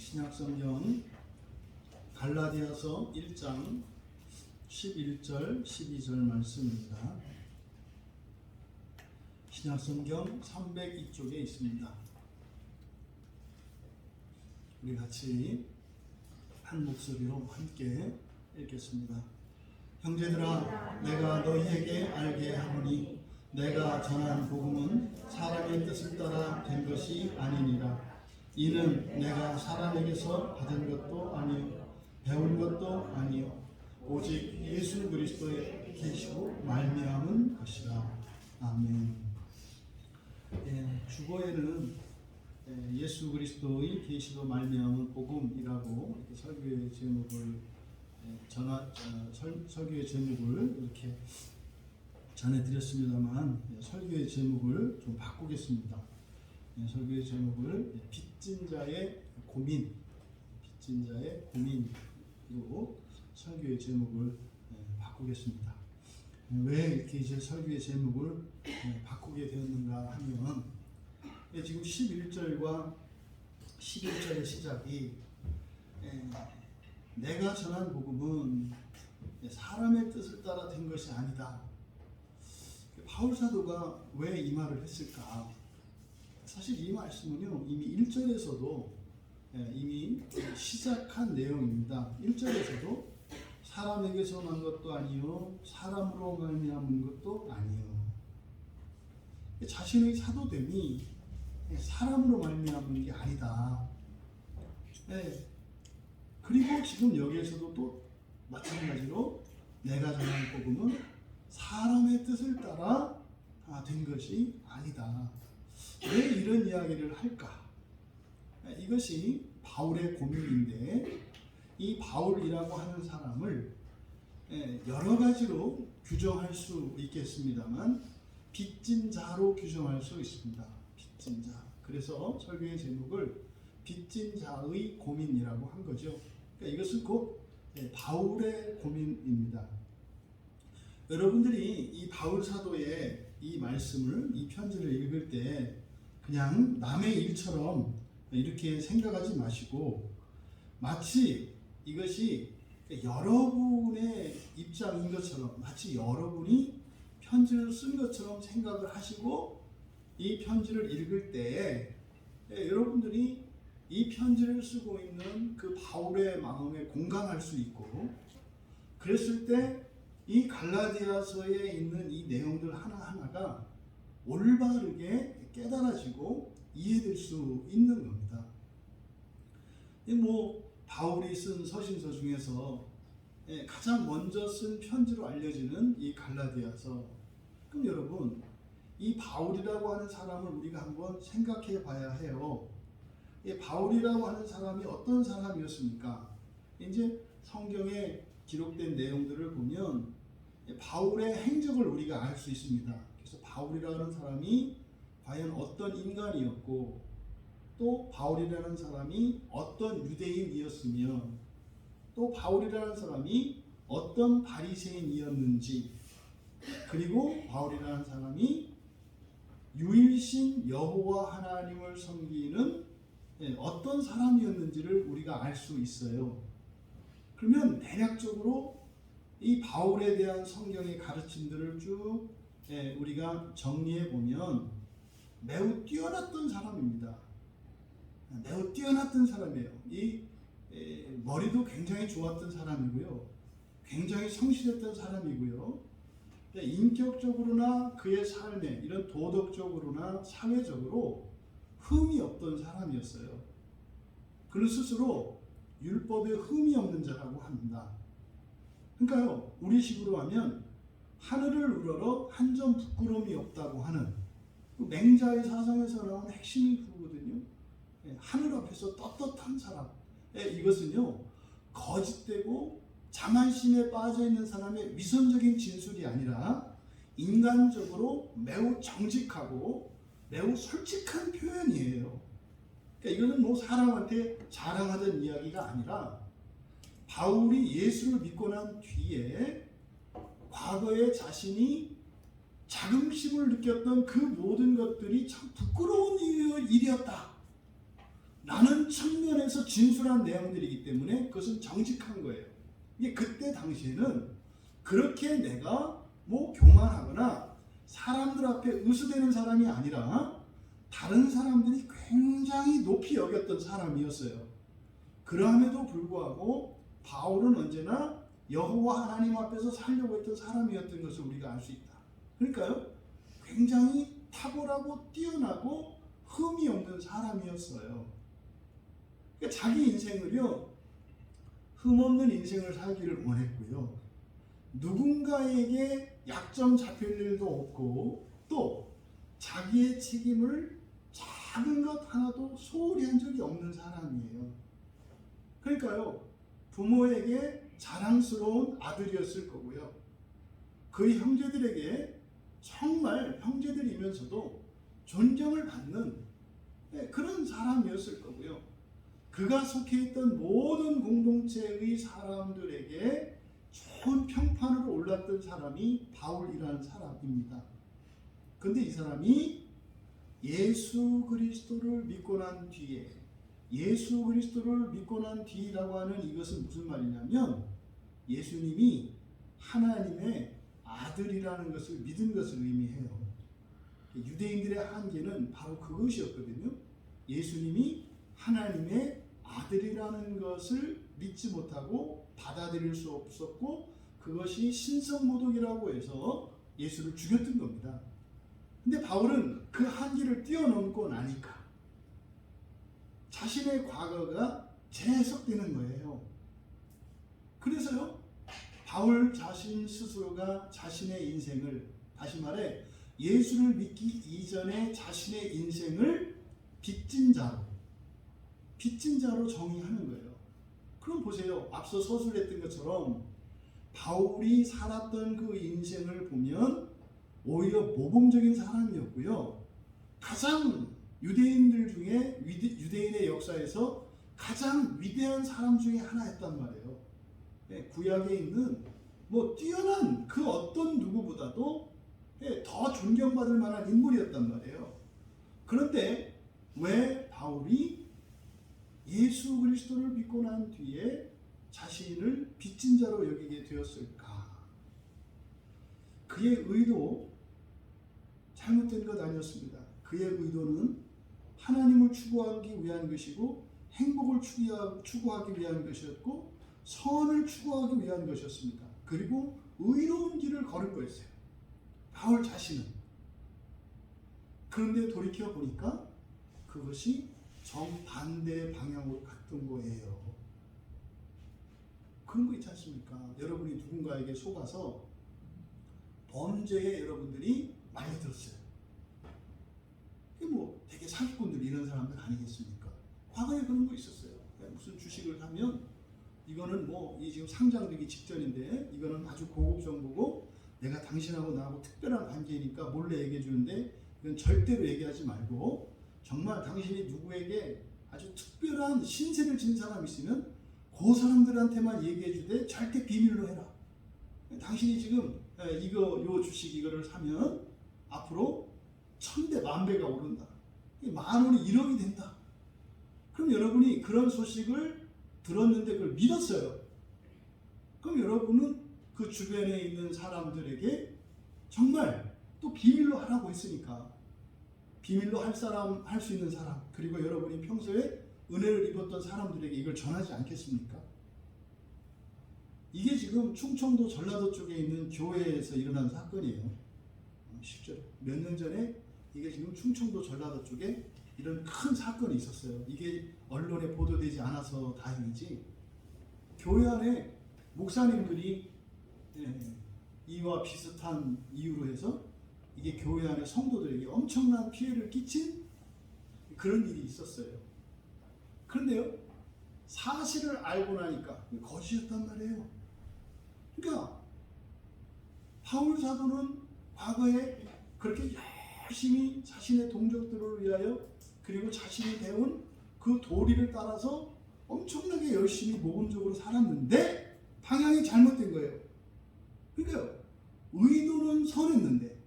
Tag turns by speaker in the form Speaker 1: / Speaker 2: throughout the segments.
Speaker 1: 신약성경 갈라디아서 1장 11절 12절 말씀입니다. 신약성경 302쪽에 있습니다. 우리 같이 한 목소리로 함께 읽겠습니다. 형제들아, 내가 너희에게 알게 하노니 내가 전한 복음은 사람의 뜻을 따라 된 것이 아니니라. 이는 내가 사람에게서 받은 것도 아니요 배운 것도 아니요 오직 예수 그리스도의 계시로 말미암은 것이라. 아멘. 주보에는 예수 그리스도의 계시로 말미암은 복음이라고 이렇게 설교의 제목을 설교의 제목을 이렇게 전해드렸습니다만, 설교의 제목을 좀 바꾸겠습니다. 설교의 제목을 빚진 자의 고민, 빚진 자의 고민으로 설교의 제목을 바꾸겠습니다. 왜 이렇게 이제 설교의 제목을 바꾸게 되었는가 하면, 지금 11절과 11절의 시작이 내가 전한 복음은 사람의 뜻을 따라 된 것이 아니다. 바울 사도가 왜 이 말을 했을까? 사실 이 말씀은요, 이미 1절에서도 이미 시작한 내용입니다. 1절에서도 사람에게서 난 것도 아니요 사람으로 말미암은 것도 아니요. 자신의 사도됨이 사람으로 말미암은 게 아니다. 그리고 지금 여기에서도 또 마찬가지로 내가 전한 복음은 사람의 뜻을 따라 된 것이 아니다. 왜 이런 이야기를 할까? 이것이 바울의 고민인데, 이 바울이라고 하는 사람을 여러 가지로 규정할 수 있겠습니다만 빚진 자로 규정할 수 있습니다. 빚진 자. 그래서 설교의 제목을 빚진 자의 고민이라고 한 거죠. 그러니까 이것은 곧 바울의 고민입니다. 여러분들이 이 바울 사도의 이 말씀을, 이 편지를 읽을 때 그냥 남의 일처럼 이렇게 생각하지 마시고, 마치 이것이 여러분의 입장인 것처럼, 마치 여러분이 편지를 쓴 것처럼 생각을 하시고 이 편지를 읽을 때 여러분들이 이 편지를 쓰고 있는 그 바울의 마음에 공감할 수 있고, 그랬을 때 이 갈라디아서에 있는 이 내용들 하나하나가 올바르게 깨달아지고 이해될 수 있는 겁니다. 바울이 쓴 서신서 중에서 가장 먼저 쓴 편지로 알려지는 이 갈라디아서. 그럼 여러분, 이 바울이라고 하는 사람을 우리가 한번 생각해 봐야 해요. 이 바울이라고 하는 사람이 어떤 사람이었습니까? 이제 성경에 기록된 내용들을 보면 바울의 행적을 우리가 알 수 있습니다. 그래서 바울이라는 사람이 과연 어떤 인간이었고, 또 바울이라는 사람이 어떤 유대인이었으며, 또 바울이라는 사람이 어떤 바리새인이었는지, 그리고 바울이라는 사람이 유일신 여호와 하나님을 섬기는 어떤 사람이었는지를 우리가 알 수 있어요. 그러면 대략적으로 이 바울에 대한 성경의 가르침들을 쭉 우리가 정리해 보면 매우 뛰어났던 사람입니다. 매우 뛰어났던 사람이에요. 머리도 굉장히 좋았던 사람이고요. 굉장히 성실했던 사람이고요. 인격적으로나 그의 삶에 이런 도덕적으로나 사회적으로 흠이 없던 사람이었어요. 그는 스스로 율법에 흠이 없는 자라고 합니다. 그러니까요, 우리식으로 하면 하늘을 우러러 한 점 부끄러움이 없다고 하는 그 맹자의 사상에서 나온 핵심이 그거거든요. 하늘 앞에서 떳떳한 사람. 이것은요, 거짓되고 자만심에 빠져 있는 사람의 위선적인 진술이 아니라 인간적으로 매우 정직하고 매우 솔직한 표현이에요. 그러니까 이거는 사람한테 자랑하던 이야기가 아니라, 바울이 예수를 믿고 난 뒤에 과거에 자신이 자긍심을 느꼈던 그 모든 것들이 참 부끄러운 일이었다. 라는 측면에서 진술한 내용들이기 때문에 그것은 정직한 거예요. 이게 그때 당시에는 그렇게 내가 뭐 교만하거나 사람들 앞에 의수되는 사람이 아니라 다른 사람들이 굉장히 높이 여겼던 사람이었어요. 그럼에도 불구하고 바울은 언제나 여호와 하나님 앞에서 살려고 했던 사람이었던 것을 우리가 알 수 있다. 그러니까요, 굉장히 탁월하고 뛰어나고 흠이 없는 사람이었어요. 그러니까 자기 인생을요, 흠없는 인생을 살기를 원했고요. 누군가에게 약점 잡힐 일도 없고 또 자기의 책임을 작은 것 하나도 소홀히 한 적이 없는 사람이에요. 그러니까요, 부모에게 자랑스러운 아들이었을 거고요. 그의 형제들에게 정말 형제들이면서도 존경을 받는 그런 사람이었을 거고요. 그가 속해 있던 모든 공동체의 사람들에게 좋은 평판으로 올랐던 사람이 바울이라는 사람입니다. 그런데 이 사람이 예수 그리스도를 믿고 난 뒤에, 예수 그리스도를 믿고 난 뒤라고 하는 이것은 무슨 말이냐면 예수님이 하나님의 아들이라는 것을 믿은 것을 의미해요. 유대인들의 한계는 바로 그것이었거든요. 예수님이 하나님의 아들이라는 것을 믿지 못하고 받아들일 수 없었고 그것이 신성모독이라고 해서 예수를 죽였던 겁니다. 근데 바울은 그 한계를 뛰어넘고 나니까 자신의 과거가 재해석되는 거예요. 그래서요, 바울 자신 스스로가 자신의 인생을, 다시 말해 예수를 믿기 이전에 자신의 인생을 빚진 자로 정의하는 거예요. 그럼 보세요. 앞서 서술했던 것처럼 바울이 살았던 그 인생을 보면 오히려 모범적인 사람이었고요. 가장 유대인들 중에 유대인의 역사에서 가장 위대한 사람 중에 하나였단 말이에요. 구약에 있는 뭐 뛰어난 그 어떤 누구보다도 더 존경받을 만한 인물이었단 말이에요. 그런데 왜 바울이 예수 그리스도를 믿고 난 뒤에 자신을 빚진 자로 여기게 되었을까? 그의 의도 잘못된 것 아니었습니다. 그의 의도는 하나님을 추구하기 위한 것이고 행복을 추구하기 위한 것이었고 선을 추구하기 위한 것이었습니다. 그리고 의로운 길을 걸을 거였어요. 바울 자신은. 그런데 돌이켜 보니까 그것이 정반대 방향으로 갔던 거예요. 그런 거 있지 않습니까? 여러분이 누군가에게 속아서 범죄에 여러분들이 많이 들었어요. 이게 뭐 되게 사기꾼들 이런 사람들 아니겠습니까? 과거에 그런 거 있었어요. 무슨 주식을 사면 이거는 뭐 이 지금 상장되기 직전인데 이거는 아주 고급 정보고 내가 당신하고 나하고 특별한 관계니까 몰래 얘기해 주는데 이건 절대로 얘기하지 말고 정말 당신이 누구에게 아주 특별한 신세를 진 사람이 있으면 그 사람들한테만 얘기해 주되 절대 비밀로 해라. 당신이 지금 요 주식 이거를 사면 앞으로 1000배, 10,000배가 오른다. 10,000원이 1억이 된다. 그럼 여러분이 그런 소식을 들었는데 그걸 믿었어요. 그럼 여러분은 그 주변에 있는 사람들에게 정말 또 비밀로 하라고 했으니까 비밀로 할 수 있는 사람, 그리고 여러분이 평소에 은혜를 입었던 사람들에게 이걸 전하지 않겠습니까? 이게 지금 충청도 전라도 쪽에 있는 교회에서 일어난 사건이에요. 실제로 몇 년 전에 이게 지금 충청도 전라도 쪽에 이런 큰 사건이 있었어요. 이게 언론에 보도되지 않아서 다행이지. 교회 안에 목사님들이 이와 비슷한 이유로 해서 이게 교회 안에 성도들에게 엄청난 피해를 끼친 그런 일이 있었어요. 그런데요, 사실을 알고 나니까 거짓이었단 말이에요. 그러니까 바울 사도는 과거에 그렇게 열심히 자신의 동족들을 위하여 그리고 자신이 배운 그 도리를 따라서 엄청나게 열심히 모범적으로 살았는데 방향이 잘못된 거예요. 그러니까 의도는 선했는데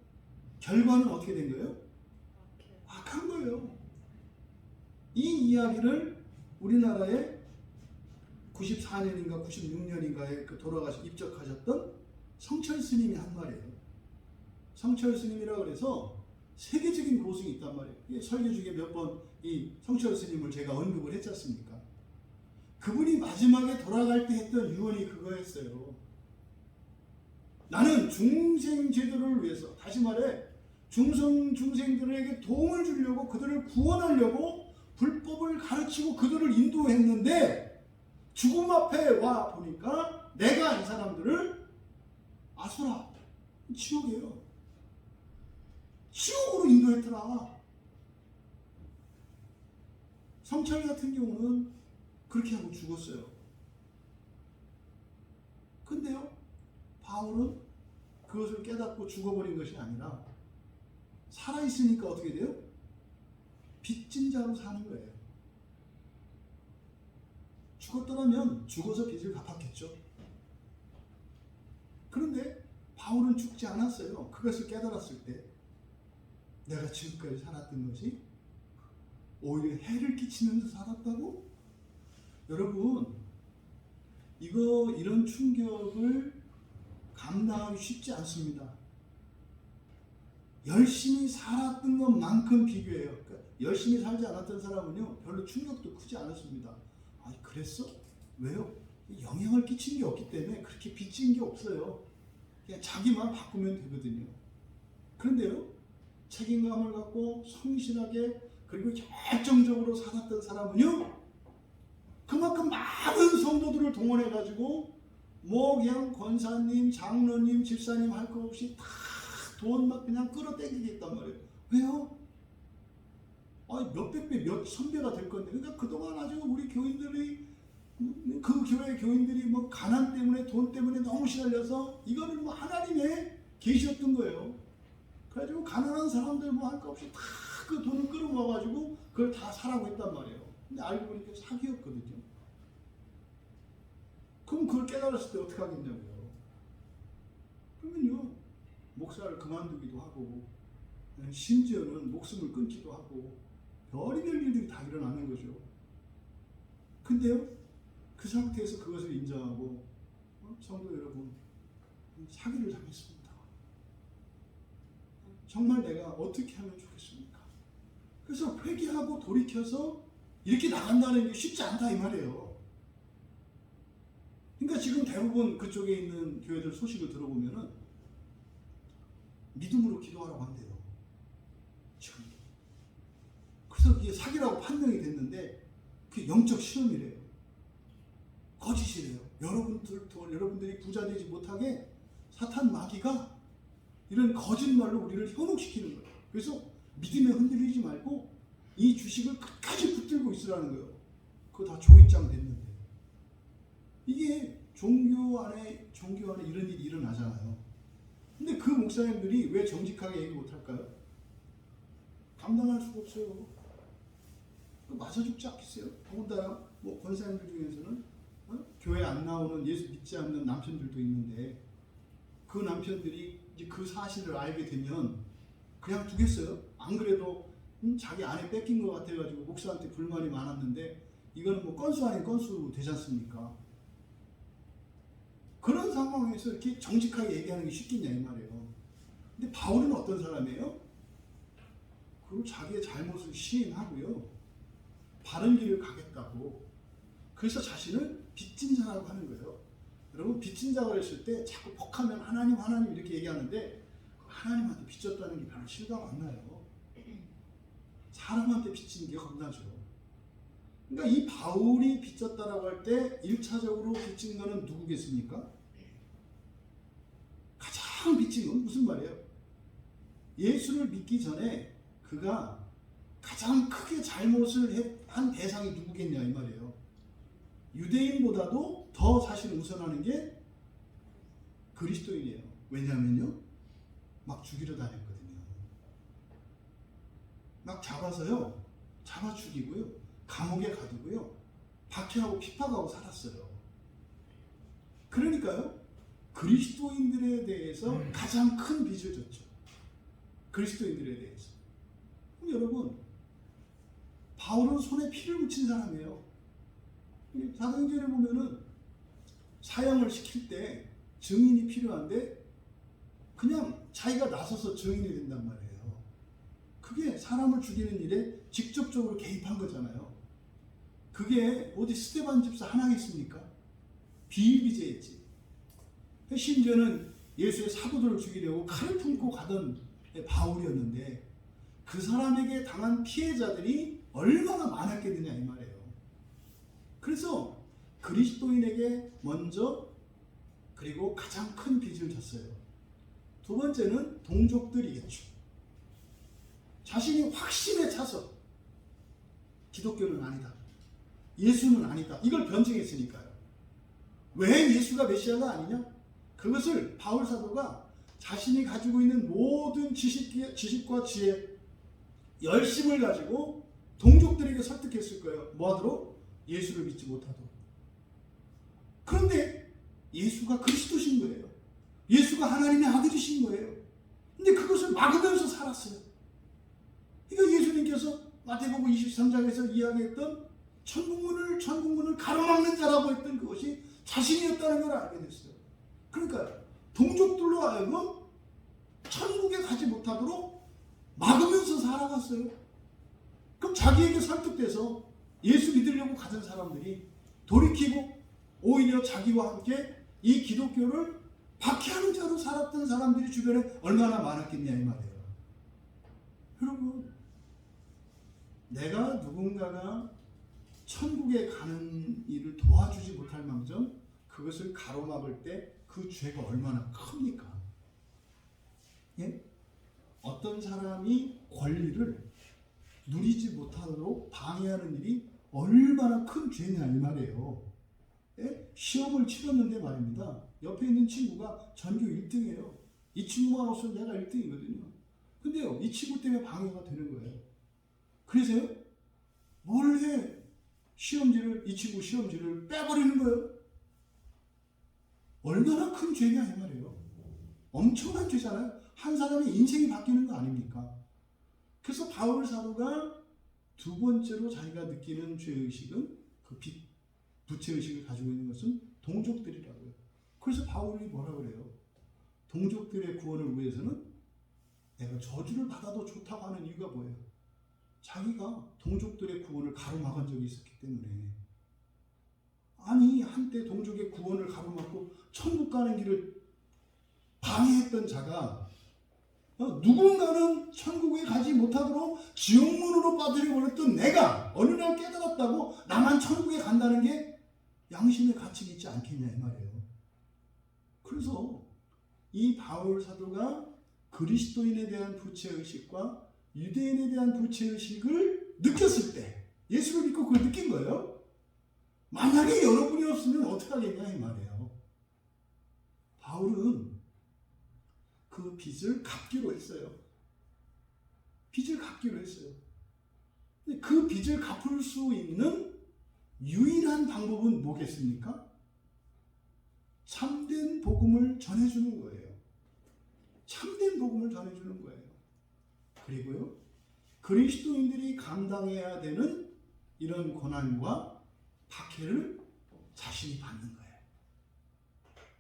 Speaker 1: 결과는 어떻게 된 거예요? 악한 거예요. 이 이야기를 우리나라에 94년인가 96년인가에 그 돌아가시 입적하셨던 성철 스님이 한 말이에요. 성철 스님이라 그래서 세계적인 고승이 있단 말이에요. 설교 중에 몇 번 이 성철 스님을 제가 언급을 했지 않습니까? 그분이 마지막에 돌아갈 때 했던 유언이 그거였어요. 나는 중생 제도를 위해서, 다시 말해 중생들에게 도움을 주려고, 그들을 구원하려고 불법을 가르치고 그들을 인도했는데 죽음 앞에 와 보니까 내가 이 사람들을 아수라, 지옥이에요. 지옥으로 인도했더라. 성철 같은 경우는 그렇게 하고 죽었어요. 근데요, 바울은 그것을 깨닫고 죽어버린 것이 아니라 살아있으니까 어떻게 돼요? 빚진 자로 사는 거예요. 죽었더라면 죽어서 빚을 갚았겠죠. 그런데 바울은 죽지 않았어요. 그것을 깨달았을 때 내가 지금까지 살았던 것이 오히려 해를 끼치면서 살았다고? 여러분, 이런 충격을 감당하기 쉽지 않습니다. 열심히 살았던 것만큼 비교해요. 그러니까 열심히 살지 않았던 사람은요, 별로 충격도 크지 않았습니다. 아니, 그랬어? 왜요? 영향을 끼친 게 없기 때문에 그렇게 빚진 게 없어요. 그냥 자기만 바꾸면 되거든요. 그런데요, 책임감을 갖고 성실하게 그리고 열정적으로 살았던 사람은요, 그만큼 많은 성도들을 동원해가지고 뭐 그냥 권사님, 장로님, 집사님 할 거 없이 다 돈 막 그냥 끌어당기겠단 말이에요. 왜요? 아니, 몇백 배, 몇천 배가 될 건데. 그러니까 그동안 아주 우리 교인들이, 그 교회 교인들이 뭐 가난 때문에, 돈 때문에 너무 시달려서 이거는 뭐 하나님의 계시였던 거예요. 그래가지고 가난한 사람들 뭐 할 거 없이 다 그 돈을 끌어모아가지고 그걸 다 사라고 했단 말이에요. 근데 알고 보니까 사기였거든요. 그럼 그걸 깨달았을 때 어떻게 하겠냐고요. 그러면요, 목사를 그만두기도 하고, 심지어는 목숨을 끊기도 하고, 별의별 일들이 다 일어나는 거죠. 근데요, 그 상태에서 그것을 인정하고, 성도 여러분, 사기를 당했습니다. 정말 내가 어떻게 하면 좋겠습니까? 그래서 회개하고 돌이켜서 이렇게 나간다는 게 쉽지 않다 이 말이에요. 그러니까 지금 대부분 그쪽에 있는 교회들 소식을 들어보면은 믿음으로 기도하라고 한대요. 지금. 그래서 이게 사기라고 판명이 됐는데 그게 영적 시험이래요. 거짓이래요. 여러분들이 부자 되지 못하게 사탄 마귀가 이런 거짓말로 우리를 현혹시키는 거예요. 그래서 믿음에 흔들리지 말고 이 주식을 끝까지 붙들고 있으라는 거예요. 그거 다 종이장 됐는데. 이게 종교 안에 이런 일이 일어나잖아요. 근데 그 목사님들이 왜 정직하게 얘기 못할까요? 감당할 수가 없어요. 맞아 죽지 않겠어요? 더군다나 뭐 권사님들 중에서는 교회 안 나오는, 예수 믿지 않는 남편들도 있는데 그 남편들이 이제 그 사실을 알게 되면 그냥 두겠어요? 안 그래도 자기 아내 뺏긴 것 같아가지고 목사한테 불만이 많았는데 이거는 뭐 건수 아닌 건수 되지 않습니까? 그런 상황에서 이렇게 정직하게 얘기하는 게 쉽겠냐 이 말이에요. 근데 바울은 어떤 사람이에요? 그리고 자기의 잘못을 시인하고요, 바른 길을 가겠다고, 그래서 자신을 빚진 자라고 하는 거예요. 여러분, 빚진 자가 했을 때 자꾸 폭하면 하나님 이렇게 얘기하는데 하나님한테 빚졌다는 게 별로 실감 안 나요. 사람한테 빚진 게 겁나죠. 그러니까 이 바울이 빚졌다라고 할 때 1차적으로 빚진 거는 누구겠습니까? 가장 빚진 건 무슨 말이에요? 예수를 믿기 전에 그가 가장 크게 잘못을 한 대상이 누구겠냐 이 말이에요. 유대인보다도 더 사실 우선하는 게 그리스도인이에요. 왜냐하면요, 막 죽이러 다녔거든요. 막 잡아서요, 잡아 죽이고요, 감옥에 가두고요, 박해하고 핍박하고 살았어요. 그러니까요, 그리스도인들에 대해서 가장 큰 빚을 졌죠. 그리스도인들에 대해서. 그럼 여러분, 바울은 손에 피를 묻힌 사람이에요. 사도행전에 보면은 사형을 시킬 때 증인이 필요한데 그냥 자기가 나서서 증인이 된단 말이에요. 그게 사람을 죽이는 일에 직접적으로 개입한 거잖아요. 그게 어디 스데반 집사 하나겠습니까? 비일비재했지. 심지어는 예수의 사도들을 죽이려고 칼을 품고 가던 바울이었는데 그 사람에게 당한 피해자들이 얼마나 많았겠느냐 이 말이에요. 그래서 그리스도인에게 먼저 그리고 가장 큰 빚을 졌어요. 두 번째는 동족들이겠죠. 자신이 확신에 차서 기독교는 아니다, 예수는 아니다, 이걸 변증했으니까요. 왜 예수가 메시아가 아니냐? 그것을 바울 사도가 자신이 가지고 있는 모든 지식과 지혜, 열심을 가지고 동족들에게 설득했을 거예요. 뭐하도록? 예수를 믿지 못하도록. 그런데 예수가 그리스도신 거예요. 예수가 하나님의 아들이신 거예요. 근데 그것을 막으면서 살았어요. 그러니까 예수님께서 마태복음 23장에서 이야기했던 천국문을 가로막는 자라고 했던 그것이 자신이었다는 걸 알게 됐어요. 그러니까 동족들로 하여금 천국에 가지 못하도록 막으면서 살아갔어요. 그럼 자기에게 설득돼서 예수 믿으려고 가던 사람들이 돌이키고 오히려 자기와 함께 이 기독교를 박해하는 자로 살았던 사람들이 주변에 얼마나 많았겠냐 이 말이에요. 여러분, 내가 누군가가 천국에 가는 일을 도와주지 못할 망정 그것을 가로막을 때 그 죄가 얼마나 큽니까? 예? 어떤 사람이 권리를 누리지 못하도록 방해하는 일이 얼마나 큰 죄냐 이 말이에요. 예? 시험을 치렀는데 말입니다. 옆에 있는 친구가 전교 1등이에요. 이 친구만 없으면 내가 1등이거든요. 근데요, 이 친구 때문에 방해가 되는 거예요. 그래서요, 몰래 이 친구 시험지를 빼버리는 거예요. 얼마나 큰 죄냐 이 말이에요. 엄청난 죄잖아요. 한 사람의 인생이 바뀌는 거 아닙니까? 그래서 바울 사도가 두 번째로 자기가 느끼는 죄의식은 그 부채의식을 가지고 있는 것은 동족들이라고요. 그래서 바울이 뭐라 그래요? 동족들의 구원을 위해서는 내가 저주를 받아도 좋다고 하는 이유가 뭐예요? 자기가 동족들의 구원을 가로막은 적이 있었기 때문에. 아니, 한때 동족의 구원을 가로막고 천국 가는 길을 방해했던 자가 누군가는 천국에 가지 못하도록 지옥문으로 빠뜨려버렸던 내가 어느 날 깨달았다고 나만 천국에 간다는 게 양심의 가치가 있지 않겠냐 이 말이에요. 그래서 이 바울 사도가 그리스도인에 대한 부채의식과 유대인에 대한 부채의식을 느꼈을 때, 예수를 믿고 그걸 느낀 거예요. 만약에 여러분이 없으면 어떻게 하겠냐 이 말이에요. 바울은 그 빚을 갚기로 했어요. 빚을 갚기로 했어요. 근데 그 빚을 갚을 수 있는 유일한 방법은 뭐겠습니까? 참된 복음을 전해주는 거예요. 참된 복음을 전해주는 거예요. 그리고요, 그리스도인들이 감당해야 되는 이런 고난과 박해를 자신이 받는 거예요.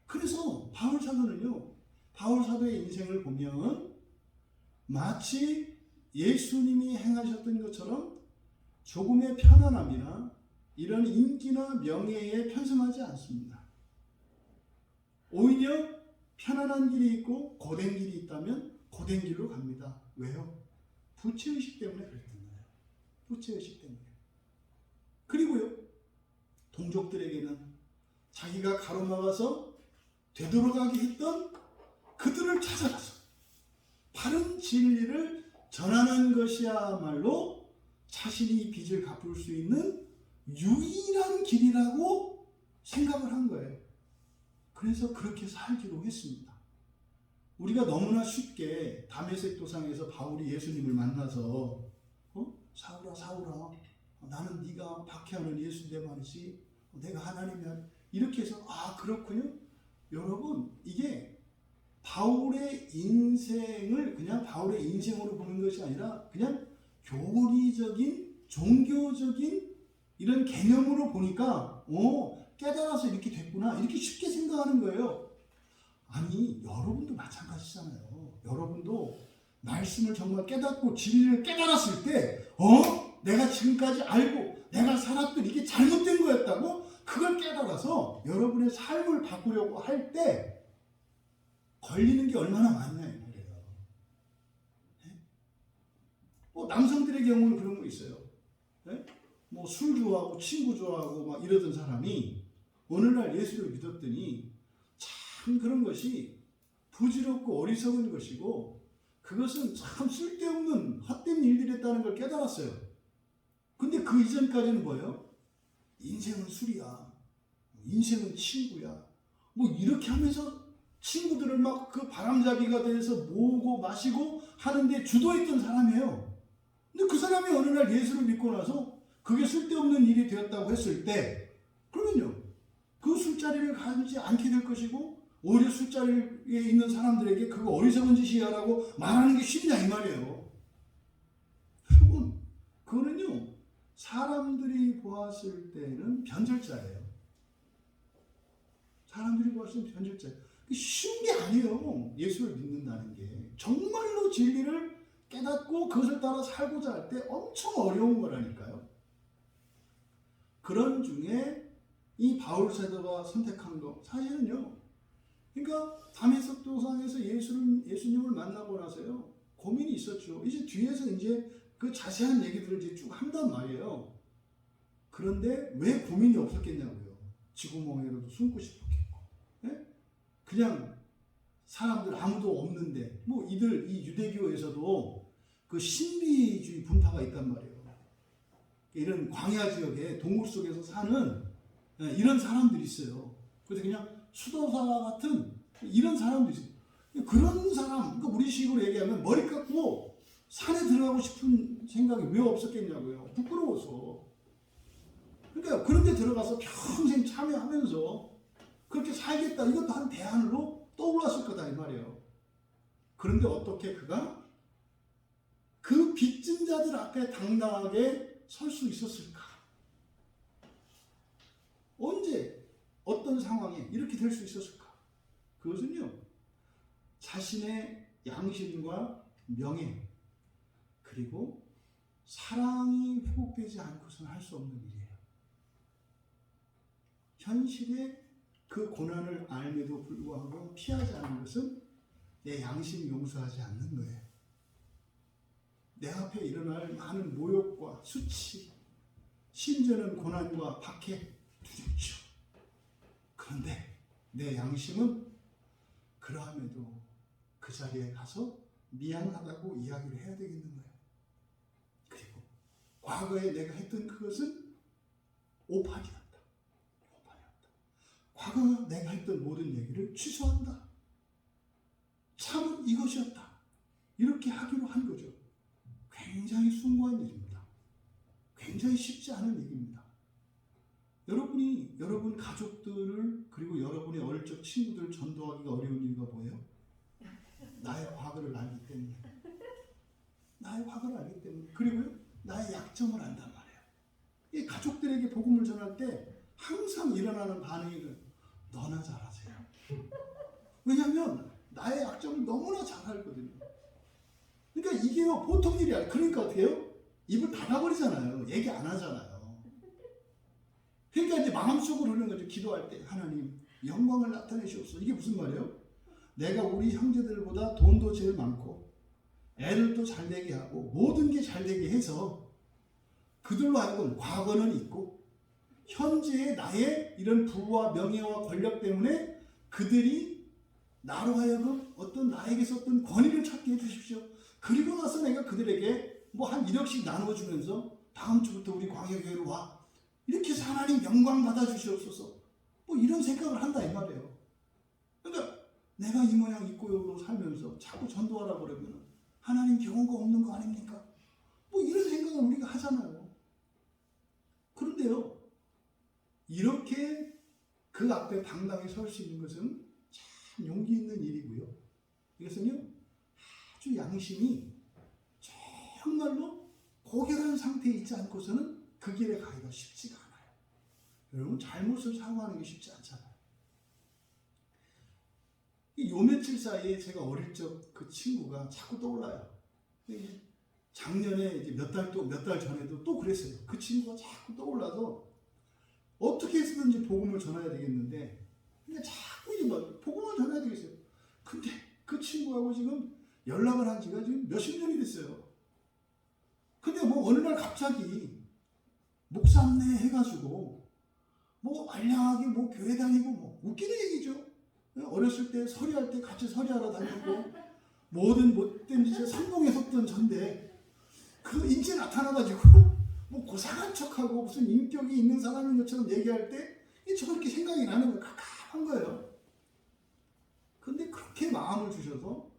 Speaker 1: 그래서 바울 사도는요, 바울 사도의 인생을 보면 마치 예수님이 행하셨던 것처럼 조금의 편안함이나 이런 인기나 명예에 편승하지 않습니다. 오히려 편안한 길이 있고 고된 길이 있다면 고된 길로 갑니다. 왜요? 부채의식 때문에 그랬던 거예요. 부채의식 때문에. 그리고요, 동족들에게는 자기가 가로막아서 되돌아가게 했던 그들을 찾아가서 바른 진리를 전하는 것이야말로 자신이 빚을 갚을 수 있는 유일한 길이라고 생각을 한 거예요. 그래서 그렇게 살기로 했습니다. 우리가 너무나 쉽게 다메섹 도상에서 바울이 예수님을 만나서 사울아 사울아, 나는 네가 박해하는 예수인데 말이지, 내가 하나님이야, 이렇게 해서 그렇군요. 여러분, 이게 바울의 인생을 그냥 바울의 인생으로 보는 것이 아니라 그냥 교리적인 종교적인 이런 개념으로 보니까 깨달아서 이렇게 됐구나 이렇게 쉽게 생각하는 거예요. 아니 여러분도 마찬가지잖아요. 여러분도 말씀을 정말 깨닫고 진리를 깨달았을 때 내가 지금까지 알고 내가 살았던 이게 잘못된 거였다고 그걸 깨달아서 여러분의 삶을 바꾸려고 할 때 걸리는 게 얼마나 많냐 이 말이에요. 남성들의 경우는 그런 거 있어요. 뭐 술 좋아하고 친구 좋아하고 막 이러던 사람이 어느 날 예수를 믿었더니 참 그런 것이 부질없고 어리석은 것이고 그것은 참 쓸데없는 헛된 일들이었다는 걸 깨달았어요. 근데 그 이전까지는 뭐예요? 인생은 술이야. 인생은 친구야. 뭐 이렇게 하면서 친구들을 막 그 바람잡이가 돼서 모으고 마시고 하는데 주도했던 사람이에요. 근데 그 사람이 어느 날 예수를 믿고 나서 그게 쓸데없는 일이 되었다고 했을 때 그러면요. 그 술자리를 가지 않게 될 것이고 오히려 술자리에 있는 사람들에게 그거 어리석은 짓이야 라고 말하는 게 쉽냐 이 말이에요. 여러분 그거는요. 사람들이 보았을 때는 변절자예요. 사람들이 보았을 때는 변절자예요. 쉬운 게 아니에요. 예수를 믿는다는 게. 정말로 진리를 깨닫고 그것을 따라 살고자 할 때 엄청 어려운 거라니까요. 그런 중에 이 바울 사도가 선택한 거 사실은요. 그러니까 다메섹 도상에서 예수님을 만나고 나서요. 고민이 있었죠. 이제 뒤에서 이제 그 자세한 얘기들을 이제 쭉 한단 말이에요. 그런데 왜 고민이 없었겠냐고요. 지구멍에라도 숨고 싶었겠고. 그냥 사람들 아무도 없는데 이 유대교에서도 그 신비주의 분파가 있단 말이에요. 이런 광야 지역에 동굴 속에서 사는 이런 사람들이 있어요. 그래서 그냥 수도사 같은 이런 사람들이 있어요. 그런 사람, 그러니까 우리식으로 얘기하면 머리 깎고 산에 들어가고 싶은 생각이 왜 없었겠냐고요. 부끄러워서. 그러니까 그런 데 들어가서 평생 참여하면서 그렇게 살겠다. 이것도 한 대안으로 떠올랐을 거다 이 말이에요. 그런데 어떻게 그가 그 빚진 자들 앞에 당당하게 설 수 있었을까? 언제 어떤 상황에 이렇게 될 수 있었을까? 그것은요. 자신의 양심과 명예 그리고 사랑이 회복되지 않고서는 할 수 없는 일이에요. 현실에 그 고난을 알매도 불구하고 피하지 않는 것은 내 양심이 용서하지 않는 거예요. 내 앞에 일어날 많은 모욕과 수치, 심지어는 고난과 박해 두렵죠. 그런데 내 양심은 그러함에도 그 자리에 가서 미안하다고 이야기를 해야 되겠는 거예요. 그리고 과거에 내가 했던 그것은 오판이었다. 과거 내가 했던 모든 얘기를 취소한다. 참은 이것이었다. 이렇게 하기로 한 거죠. 굉장히 숭고한 일입니다. 굉장히 쉽지 않은 얘기입니다. 여러분이 여러분 가족들을 그리고 여러분의 어릴 적 친구들을 전도하기가 어려운 이유가 뭐예요? 나의 과거를 알기 때문에. 나의 과거를 알기 때문에. 그리고요. 나의 약점을 안단 말이에요. 이 가족들에게 복음을 전할 때 항상 일어나는 반응이 너나 잘하세요. 왜냐하면 나의 약점을 너무나 잘 알거든요. 그러니까 이게 보통 일이 아니에요. 그러니까 어떻게 해요? 입을 닫아버리잖아요. 얘기 안 하잖아요. 그러니까 이제 마음속으로 그러는 거죠. 기도할 때 하나님 영광을 나타내시옵소서. 이게 무슨 말이에요? 내가 우리 형제들보다 돈도 제일 많고 애들도 잘 되게 하고 모든 게 잘 되게 해서 그들로 하여금 과거는 있고 현재의 나의 이런 부와 명예와 권력 때문에 그들이 나로 하여금 어떤 나에게서 어떤 권위를 찾게 해주십시오. 그리고 나서 내가 그들에게 뭐 한 1억씩 나눠주면서 다음 주부터 우리 광야교회로 와. 이렇게 해서 하나님 영광 받아주시옵소서. 뭐 이런 생각을 한다 이 말이에요. 그러니까 내가 이 모양 이 꼴로 살면서 자꾸 전도하라 그러면 하나님 경우가 없는 거 아닙니까? 뭐 이런 생각을 우리가 하잖아요. 그런데요. 이렇게 그 앞에 당당히 설 수 있는 것은 참 용기 있는 일이고요. 이것은요. 아주 양심이 정말로 고결한 상태에 있지 않고서는 그 길에 가기가 쉽지가 않아요. 여러분 잘못을 사고하는 게 쉽지 않잖아요. 요 며칠 사이에 제가 어릴 적 그 친구가 자꾸 떠올라요. 작년에 이제 몇 달 전에도 또 그랬어요. 그 친구가 자꾸 떠올라서 어떻게 해서든지 복음을 전해야 되겠는데 그냥 자꾸 이제 막 복음을 전해야 되겠어요. 근데 그 친구하고 지금 연락을 한 지가 지금 몇십 년이 됐어요. 근데 뭐 어느 날 갑자기 목사네 해가지고 뭐 알량하게 뭐 교회 다니고 뭐 웃기는 얘기죠. 어렸을 때 서리할 때 같이 서리하러 다녔고 뭐든 못된 짓에 선봉에 섰던 전데 그 인제 나타나가지고 뭐 고상한 척하고 무슨 인격이 있는 사람인 것처럼 얘기할 때 저렇게 생각이 나는 거예요. 깝깝한 거예요. 근데 그렇게 마음을 주셔서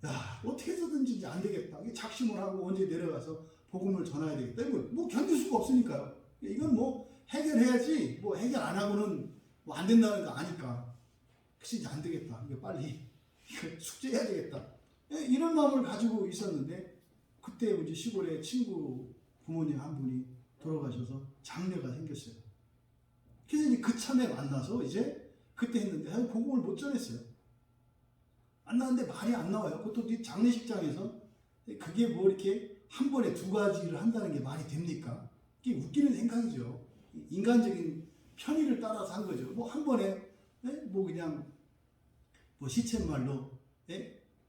Speaker 1: 야 어떻게 해서든지 이제 안 되겠다. 작심을 하고 언제 내려가서 복음을 전해야 되겠다. 이거 뭐 견딜 수가 없으니까요. 이건 뭐 해결해야지 뭐 해결 안 하고는 뭐 안 된다는 거 아니까. 그래서 이제 안 되겠다. 이거 빨리 이거 숙제해야 되겠다. 이런 마음을 가지고 있었는데 그때 이제 시골에 친구 부모님 한 분이 돌아가셔서 장례가 생겼어요. 그래서 이제 그 참에 만나서 이제 그때 했는데 사실 복음을 못 전했어요. 만났는데 말이 안 나와요. 그것도 장례식장에서 그게 뭐 이렇게 한 번에 두 가지를 한다는 게 말이 됩니까? 이게 웃기는 생각이죠. 인간적인 편의를 따라서 한 거죠. 뭐 한 번에 뭐 그냥 뭐 시쳇말로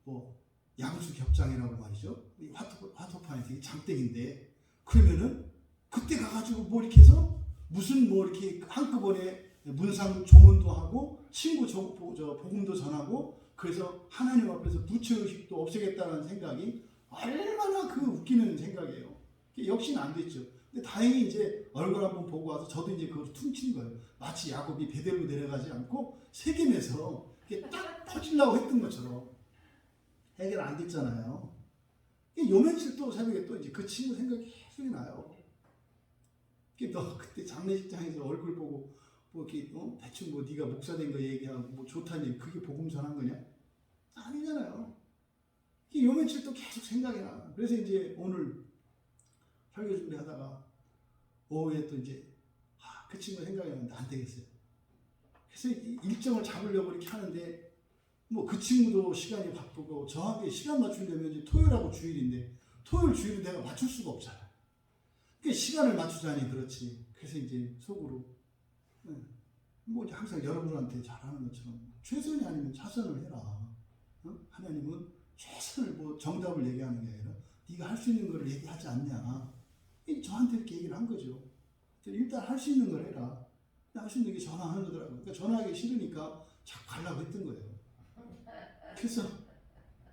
Speaker 1: 뭐 양수 겹장이라고 말이죠. 화토판에서 장땡인데 그러면은 그때 가가지고 뭐 이렇게 해서 무슨 뭐 이렇게 한꺼번에 문상 조문도 하고 친구 복음도 전하고 그래서 하나님 앞에서 부처의식도 없애겠다는 생각이 얼마나 그 웃기는 생각이에요. 역시는 안 됐죠. 근데 다행히 이제 얼굴 한번 보고 와서 저도 이제 그걸 퉁친 거예요. 마치 야곱이 베델로 내려가지 않고 세겜에서 딱 퍼지려고 했던 것처럼 해결 안 됐잖아요. 요 며칠 또 새벽에 또 이제 그 친구 생각이 계속 나요. 너 그때 장례식장에서 얼굴 보고 뭐 이렇게 대충 뭐 네가 목사 된 거 얘기하고 뭐 좋다니 그게 복음 전한 거냐? 아니잖아요. 요 며칠 또 계속 생각이 나. 그래서 이제 오늘 설교 준비하다가 오후에 또 이제 그 친구 생각이 나는데 안 되겠어요. 그래서 일정을 잡으려고 이렇게 하는데 뭐 그 친구도 시간이 바쁘고 저한테 시간 맞추려면 이제 토요일하고 주일인데 토요일 주일은 내가 맞출 수가 없잖아요. 그러니까 시간을 맞추자니 그렇지. 그래서 이제 속으로 뭐 이제 항상 여러분한테 잘하는 것처럼 최선이 아니면 차선을 해라. 하나님은 최선을 뭐 정답을 얘기하는 게 아니라 네가 할 수 있는 걸 얘기하지 않냐. 저한테 이렇게 얘기를 한 거죠. 일단 할 수 있는 걸 해라. 할 수 있는 게 전화하는 거더라고요. 그러니까 전화하기 싫으니까 자꾸 가려고 했던 거예요. 그래서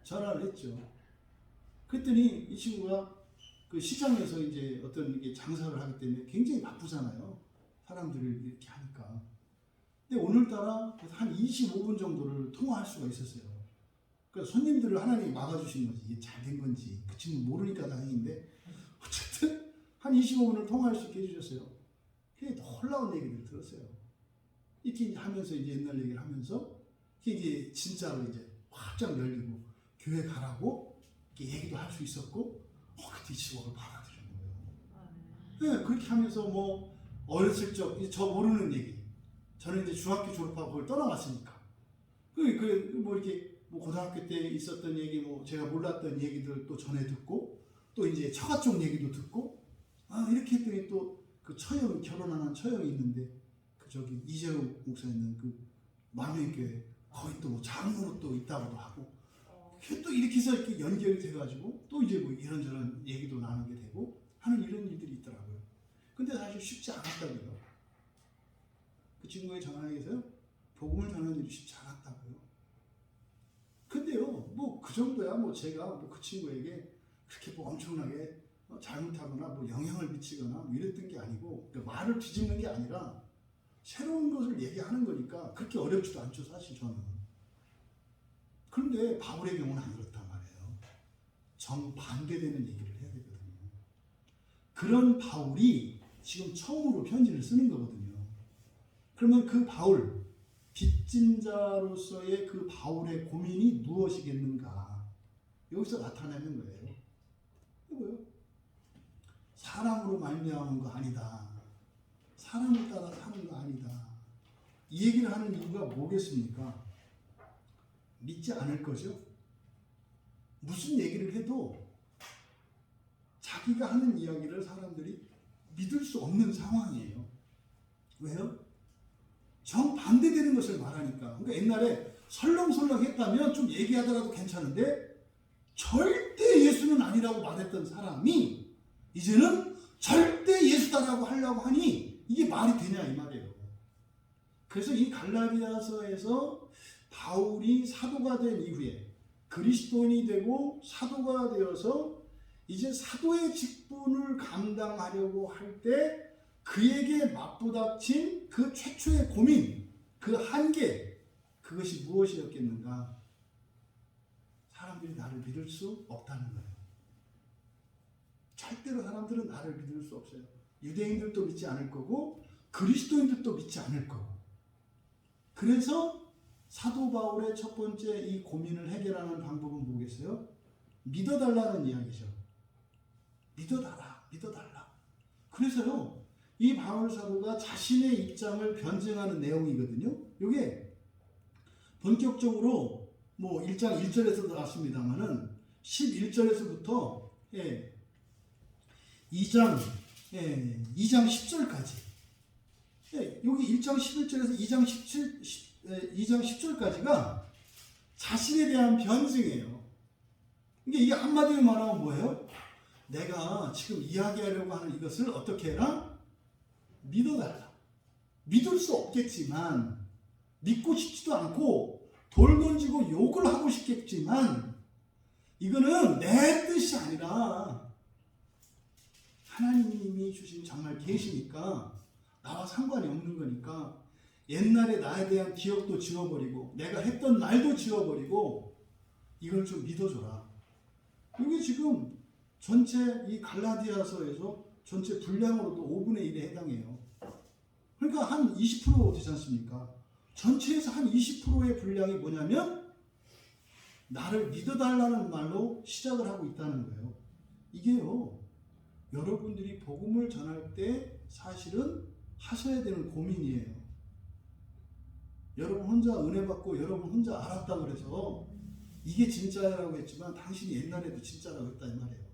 Speaker 1: 전화를 했죠. 그랬더니 이 친구가 그 시장에서 이제 어떤 이게 장사를 하기 때문에 굉장히 바쁘잖아요. 사람들을 이렇게 하니까. 근데 오늘따라 한 25분 정도를 통화할 수가 있었어요. 그러니까 손님들을 하나님이 막아주신 거지. 이게 잘 된 건지. 그 친구 모르니까 다행인데 어쨌든 한 25분을 통화할 수 있게 해주셨어요. 그게 놀라운 얘기를 들었어요. 이렇게 하면서 이제 옛날 얘기를 하면서 이게 진짜로 이제 활짝 열리고 교회 가라고 이렇게 얘기도 할 수 있었고 그때 직업을 받아들인 거예요. 네, 그렇게 하면서 뭐 어렸을 적 저 모르는 얘기 저는 이제 중학교 졸업하고 그걸 떠나왔으니까 뭐 이렇게 뭐 고등학교 때 있었던 얘기 뭐 제가 몰랐던 얘기들 또 전해 듣고 또 이제 처가 쪽 얘기도 듣고 이렇게 했더니 또 그 처형 결혼한 처형이 있는데 그 저기 이재우 목사 있는 그 만명교회 거기 또 장로로 또 있다고도 하고 또 이렇게 해서 이렇게 연결이 돼가지고 또 이제 뭐 이런저런 얘기도 나누게 되고 하는 이런 일들이 있더라고요. 근데 사실 쉽지 않았다고요. 그 친구의 전화에서요 복음을 전하는 일이 쉽지 않았다고요. 근데요 뭐 그 정도야 뭐 제가 뭐 그 친구에게 그렇게 뭐 엄청나게 잘못하거나 뭐 영향을 미치거나 뭐 이랬던 게 아니고 그러니까 말을 뒤집는 게 아니라 새로운 것을 얘기하는 거니까 그렇게 어렵지도 않죠 사실 저는. 그런데 바울의 경우는 안 그렇단 말이에요. 정반대되는 얘기를 해야 되거든요. 그런 바울이 지금 처음으로 편지를 쓰는 거거든요. 그러면 그 바울, 빚진 자로서의 그 바울의 고민이 무엇이겠는가? 여기서 나타내는 거예요. 이거요. 사람으로 말미암은 거 아니다. 사람을 따라 사는 거 아니다. 이 얘기를 하는 이유가 뭐겠습니까? 믿지 않을 거죠. 무슨 얘기를 해도 자기가 하는 이야기를 사람들이 믿을 수 없는 상황이에요. 왜요? 정반대되는 것을 말하니까. 그러니까 옛날에 설렁설렁 했다면 좀 얘기하더라도 괜찮은데 절대 예수는 아니라고 말했던 사람이 이제는 절대 예수다라고 하려고 하니 이게 말이 되냐 이 말이에요. 그래서 이 갈라디아서에서 바울이 사도가 된 이후에 그리스도인이 되고 사도가 되어서 이제 사도의 직분을 감당하려고 할 때 그에게 맞부닥친 그 최초의 고민, 그 한계, 그것이 무엇이었겠는가? 사람들이 나를 믿을 수 없다는 거예요. 절대로 사람들은 나를 믿을 수 없어요. 유대인들도 믿지 않을 거고 그리스도인들도 믿지 않을 거고. 그래서 사도 바울의 첫 번째 이 고민을 해결하는 방법은 뭐겠어요? 믿어달라는 이야기죠. 믿어달라, 믿어달라. 그래서요, 이 바울 사도가 자신의 입장을 변증하는 내용이거든요. 이게 본격적으로 뭐 1장 1절에서도 나왔습니다만은 11절에서부터 2장 10절까지 여기 1장 11절에서 2장 10절까지가 자신에 대한 변증이에요. 이게 한마디로 말하면 뭐예요? 내가 지금 이야기하려고 하는 이것을 어떻게 해라? 믿어달라. 믿을 수 없겠지만 믿고 싶지도 않고 돌 던지고 욕을 하고 싶겠지만 이거는 내 뜻이 아니라 하나님이 주신 정말 계시니까 나와 상관이 없는 거니까 옛날에 나에 대한 기억도 지워버리고 내가 했던 말도 지워버리고 이걸 좀 믿어줘라. 이게 지금 전체 이 갈라디아서에서 전체 분량으로도 5분의 1에 해당해요. 그러니까 한 20% 되지 않습니까? 전체에서 한 20%의 분량이 뭐냐면 나를 믿어달라는 말로 시작을 하고 있다는 거예요. 이게요, 여러분들이 복음을 전할 때 사실은 하셔야 되는 고민이에요. 여러분 혼자 은혜 받고 여러분 혼자 알았다 그래서 이게 진짜라고 했지만 당신이 옛날에도 진짜라고 했다 이 말이에요.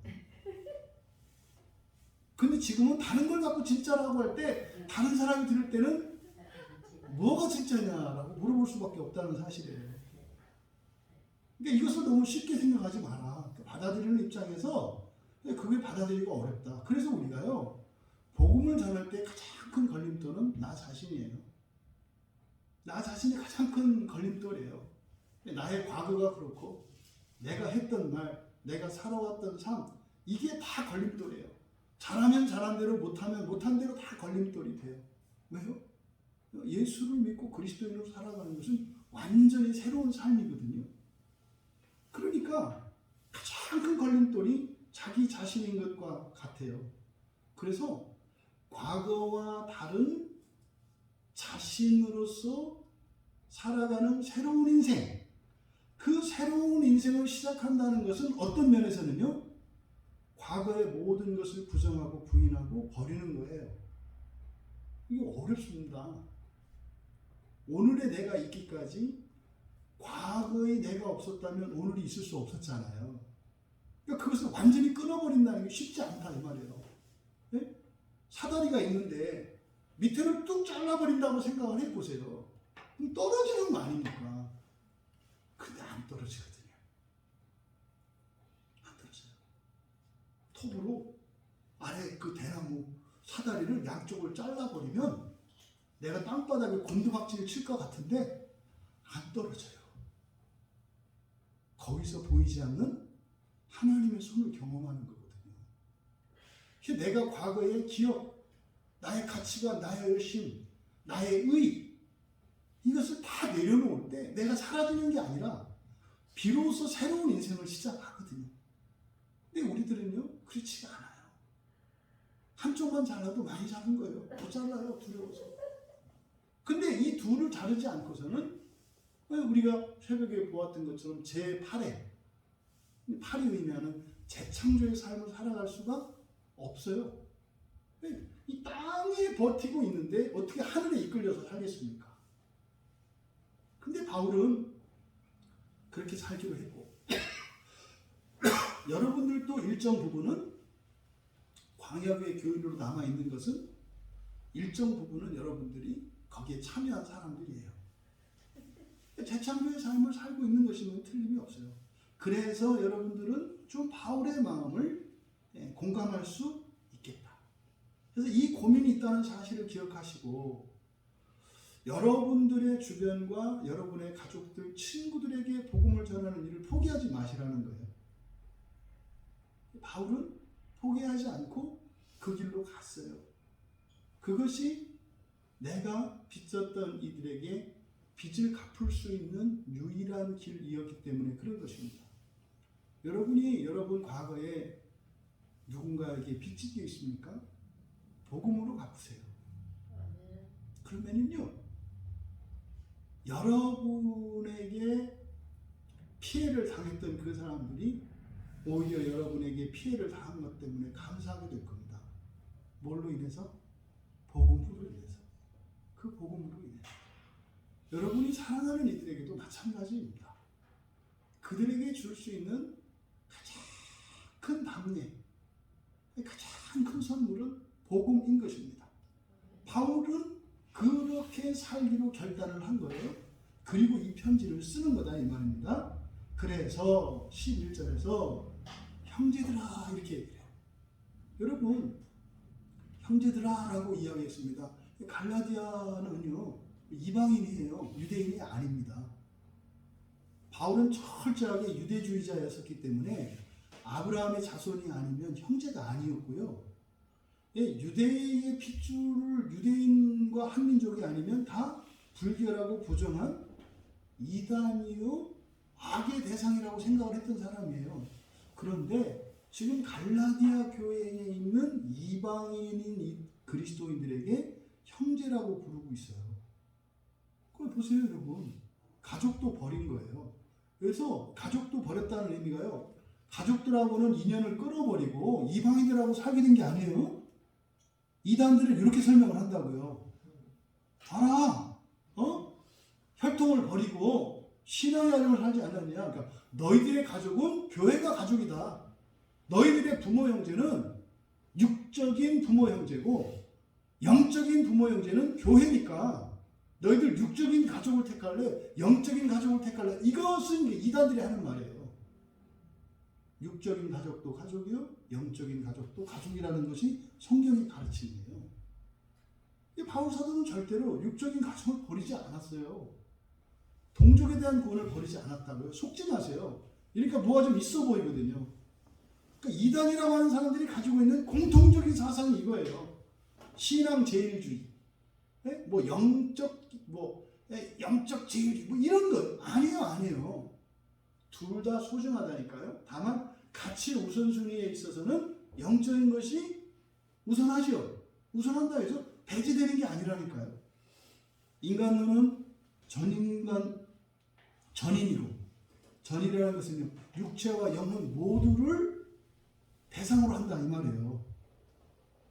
Speaker 1: 근데 지금은 다른 걸 갖고 진짜라고 할 때 다른 사람이 들을 때는 뭐가 진짜냐라고 물어볼 수밖에 없다는 사실이에요. 그러니까 이것을 너무 쉽게 생각하지 마라. 받아들이는 입장에서 그게 받아들이기가 어렵다. 그래서 우리가요, 복음을 전할 때 가장 큰 걸림돌은 나 자신이에요. 나 자신이 가장 큰 걸림돌이에요. 나의 과거가 그렇고 내가 했던 말, 내가 살아왔던 삶, 이게 다 걸림돌이에요. 잘하면 잘한 대로, 못하면 못한 대로 다 걸림돌이 돼요. 왜요? 예수를 믿고 그리스도인으로 살아가는 것은 완전히 새로운 삶이거든요. 그러니까 가장 큰 걸림돌이 자기 자신인 것과 같아요. 그래서 과거와 다른 자신으로서 살아가는 새로운 인생, 그 새로운 인생을 시작한다는 것은 어떤 면에서는요, 과거의 모든 것을 부정하고 부인하고 버리는 거예요. 이게 어렵습니다. 오늘의 내가 있기까지 과거의 내가 없었다면 오늘이 있을 수 없었잖아요. 그러니까 그것을 완전히 끊어버린다는 게 쉽지 않다 이 말이에요. 네? 사다리가 있는데 밑에를 뚝 잘라버린다고 생각을 해보세요. 그럼 떨어지는 거 아닙니까? 근데 안 떨어지거든요. 안 떨어져요. 톱으로 아래 그 대나무 사다리를 양쪽을 잘라버리면 내가 땅바닥에 곤두박질을 칠 것 같은데 안 떨어져요. 거기서 보이지 않는 하나님의 손을 경험하는 거거든요. 내가 과거의 기억, 나의 가치관, 나의 열심, 나의 의, 이것을 다 내려놓을 때 내가 사라지는 게 아니라 비로소 새로운 인생을 시작하거든요. 근데 우리들은요, 그렇지가 않아요. 한쪽만 잘라도 많이 자른 거예요. 못 잘라요, 두려워서. 근데 이 둘을 자르지 않고서는 우리가 새벽에 보았던 것처럼 제8의 8이 의미하는 재창조의 삶을 살아갈 수가 없어요. 이 땅에 버티고 있는데 어떻게 하늘에 이끌려서 살겠습니까? 근데 바울은 그렇게 살기로 했고 여러분들도 일정 부분은 광야의 교인으로 남아있는 것은 일정 부분은 여러분들이 거기에 참여한 사람들이에요. 재창조의 삶을 살고 있는 것이면 틀림이 없어요. 그래서 여러분들은 좀 바울의 마음을 공감할 수 있겠다. 그래서 이 고민이 있다는 사실을 기억하시고 여러분들의 주변과 여러분의 가족들, 친구들에게 복음을 전하는 일을 포기하지 마시라는 거예요. 바울은 포기하지 않고 그 길로 갔어요. 그것이 내가 빚졌던 이들에게 빚을 갚을 수 있는 유일한 길이었기 때문에 그런 것입니다. 여러분 과거에 누군가에게 빚진 게 있습니까? 복음으로 갚으세요. 그러면은요, 여러분에게 피해를 당했던 그 사람들이 오히려 여러분에게 피해를 당한 것 때문에 감사하게 될 겁니다. 뭘로 인해서? 복음으로 인해서. 그 복음으로 인해서. 여러분이 사랑하는 이들에게도 마찬가지입니다. 그들에게 줄 수 있는 가장 큰 답례, 가장 큰 선물은 복음인 것입니다. 바울은 그렇게 살기로 결단을 한 거예요. 그리고 이 편지를 쓰는 거다 이 말입니다. 그래서 11절에서 형제들아 이렇게 얘기해요. 여러분 형제들아 라고 이야기했습니다. 갈라디아는요 이방인이에요. 유대인이 아닙니다. 바울은 철저하게 유대주의자였었기 때문에 아브라함의 자손이 아니면 형제가 아니었고요. 유대의 핏줄을 유대인과 한민족이 아니면 다 불결하고 부정한 이단이요 악의 대상이라고 생각을 했던 사람이에요. 그런데 지금 갈라디아 교회에 있는 이방인인 이 그리스도인들에게 형제라고 부르고 있어요. 그걸 보세요 여러분. 가족도 버린 거예요. 그래서 가족도 버렸다는 의미가요. 가족들하고는 인연을 끊어버리고 이방인들하고 살게 된 게 아니에요. 이단들은 이렇게 설명을 한다고요. 봐라, 혈통을 버리고 신앙의 삶을 살지 않았냐. 그러니까 너희들의 가족은 교회가 가족이다. 너희들의 부모 형제는 육적인 부모 형제고 영적인 부모 형제는 교회니까 너희들 육적인 가족을 택할래? 영적인 가족을 택할래? 이것은 이단들이 하는 말이에요. 육적인 가족도 가족이요, 영적인 가족도 가족이라는 것이 성경의 가르침이에요. 바울 사도는 절대로 육적인 가족을 버리지 않았어요. 동족에 대한 구원을 버리지 않았다고요. 속지 마세요. 그러니까 뭐가 좀 있어 보이거든요. 그러니까 이단이라고 하는 사람들이 가지고 있는 공통적인 사상이 이거예요. 신앙 제일주의, 영적 제일주의, 이런 거 아니에요. 둘 다 소중하다니까요. 다만 가치 우선순위에 있어서는 영적인 것이 우선하죠. 우선한다 해서 배제되는 게 아니라니까요. 인간론은 전인이라는 것은요, 육체와 영혼 모두를 대상으로 한다 이 말이에요.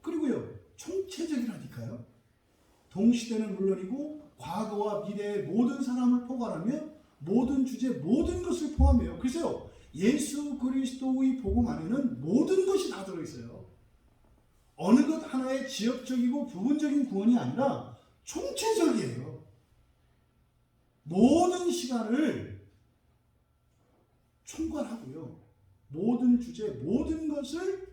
Speaker 1: 그리고요, 총체적이라니까요. 동시대는 물론이고 과거와 미래의 모든 사람을 포괄하며 모든 주제, 모든 것을 포함해요. 글쎄요, 예수 그리스도의 복음 안에는 모든 것이 다 들어있어요. 어느 것 하나의 지역적이고 부분적인 구원이 아니라 총체적이에요. 모든 시간을 총괄하고요. 모든 주제, 모든 것을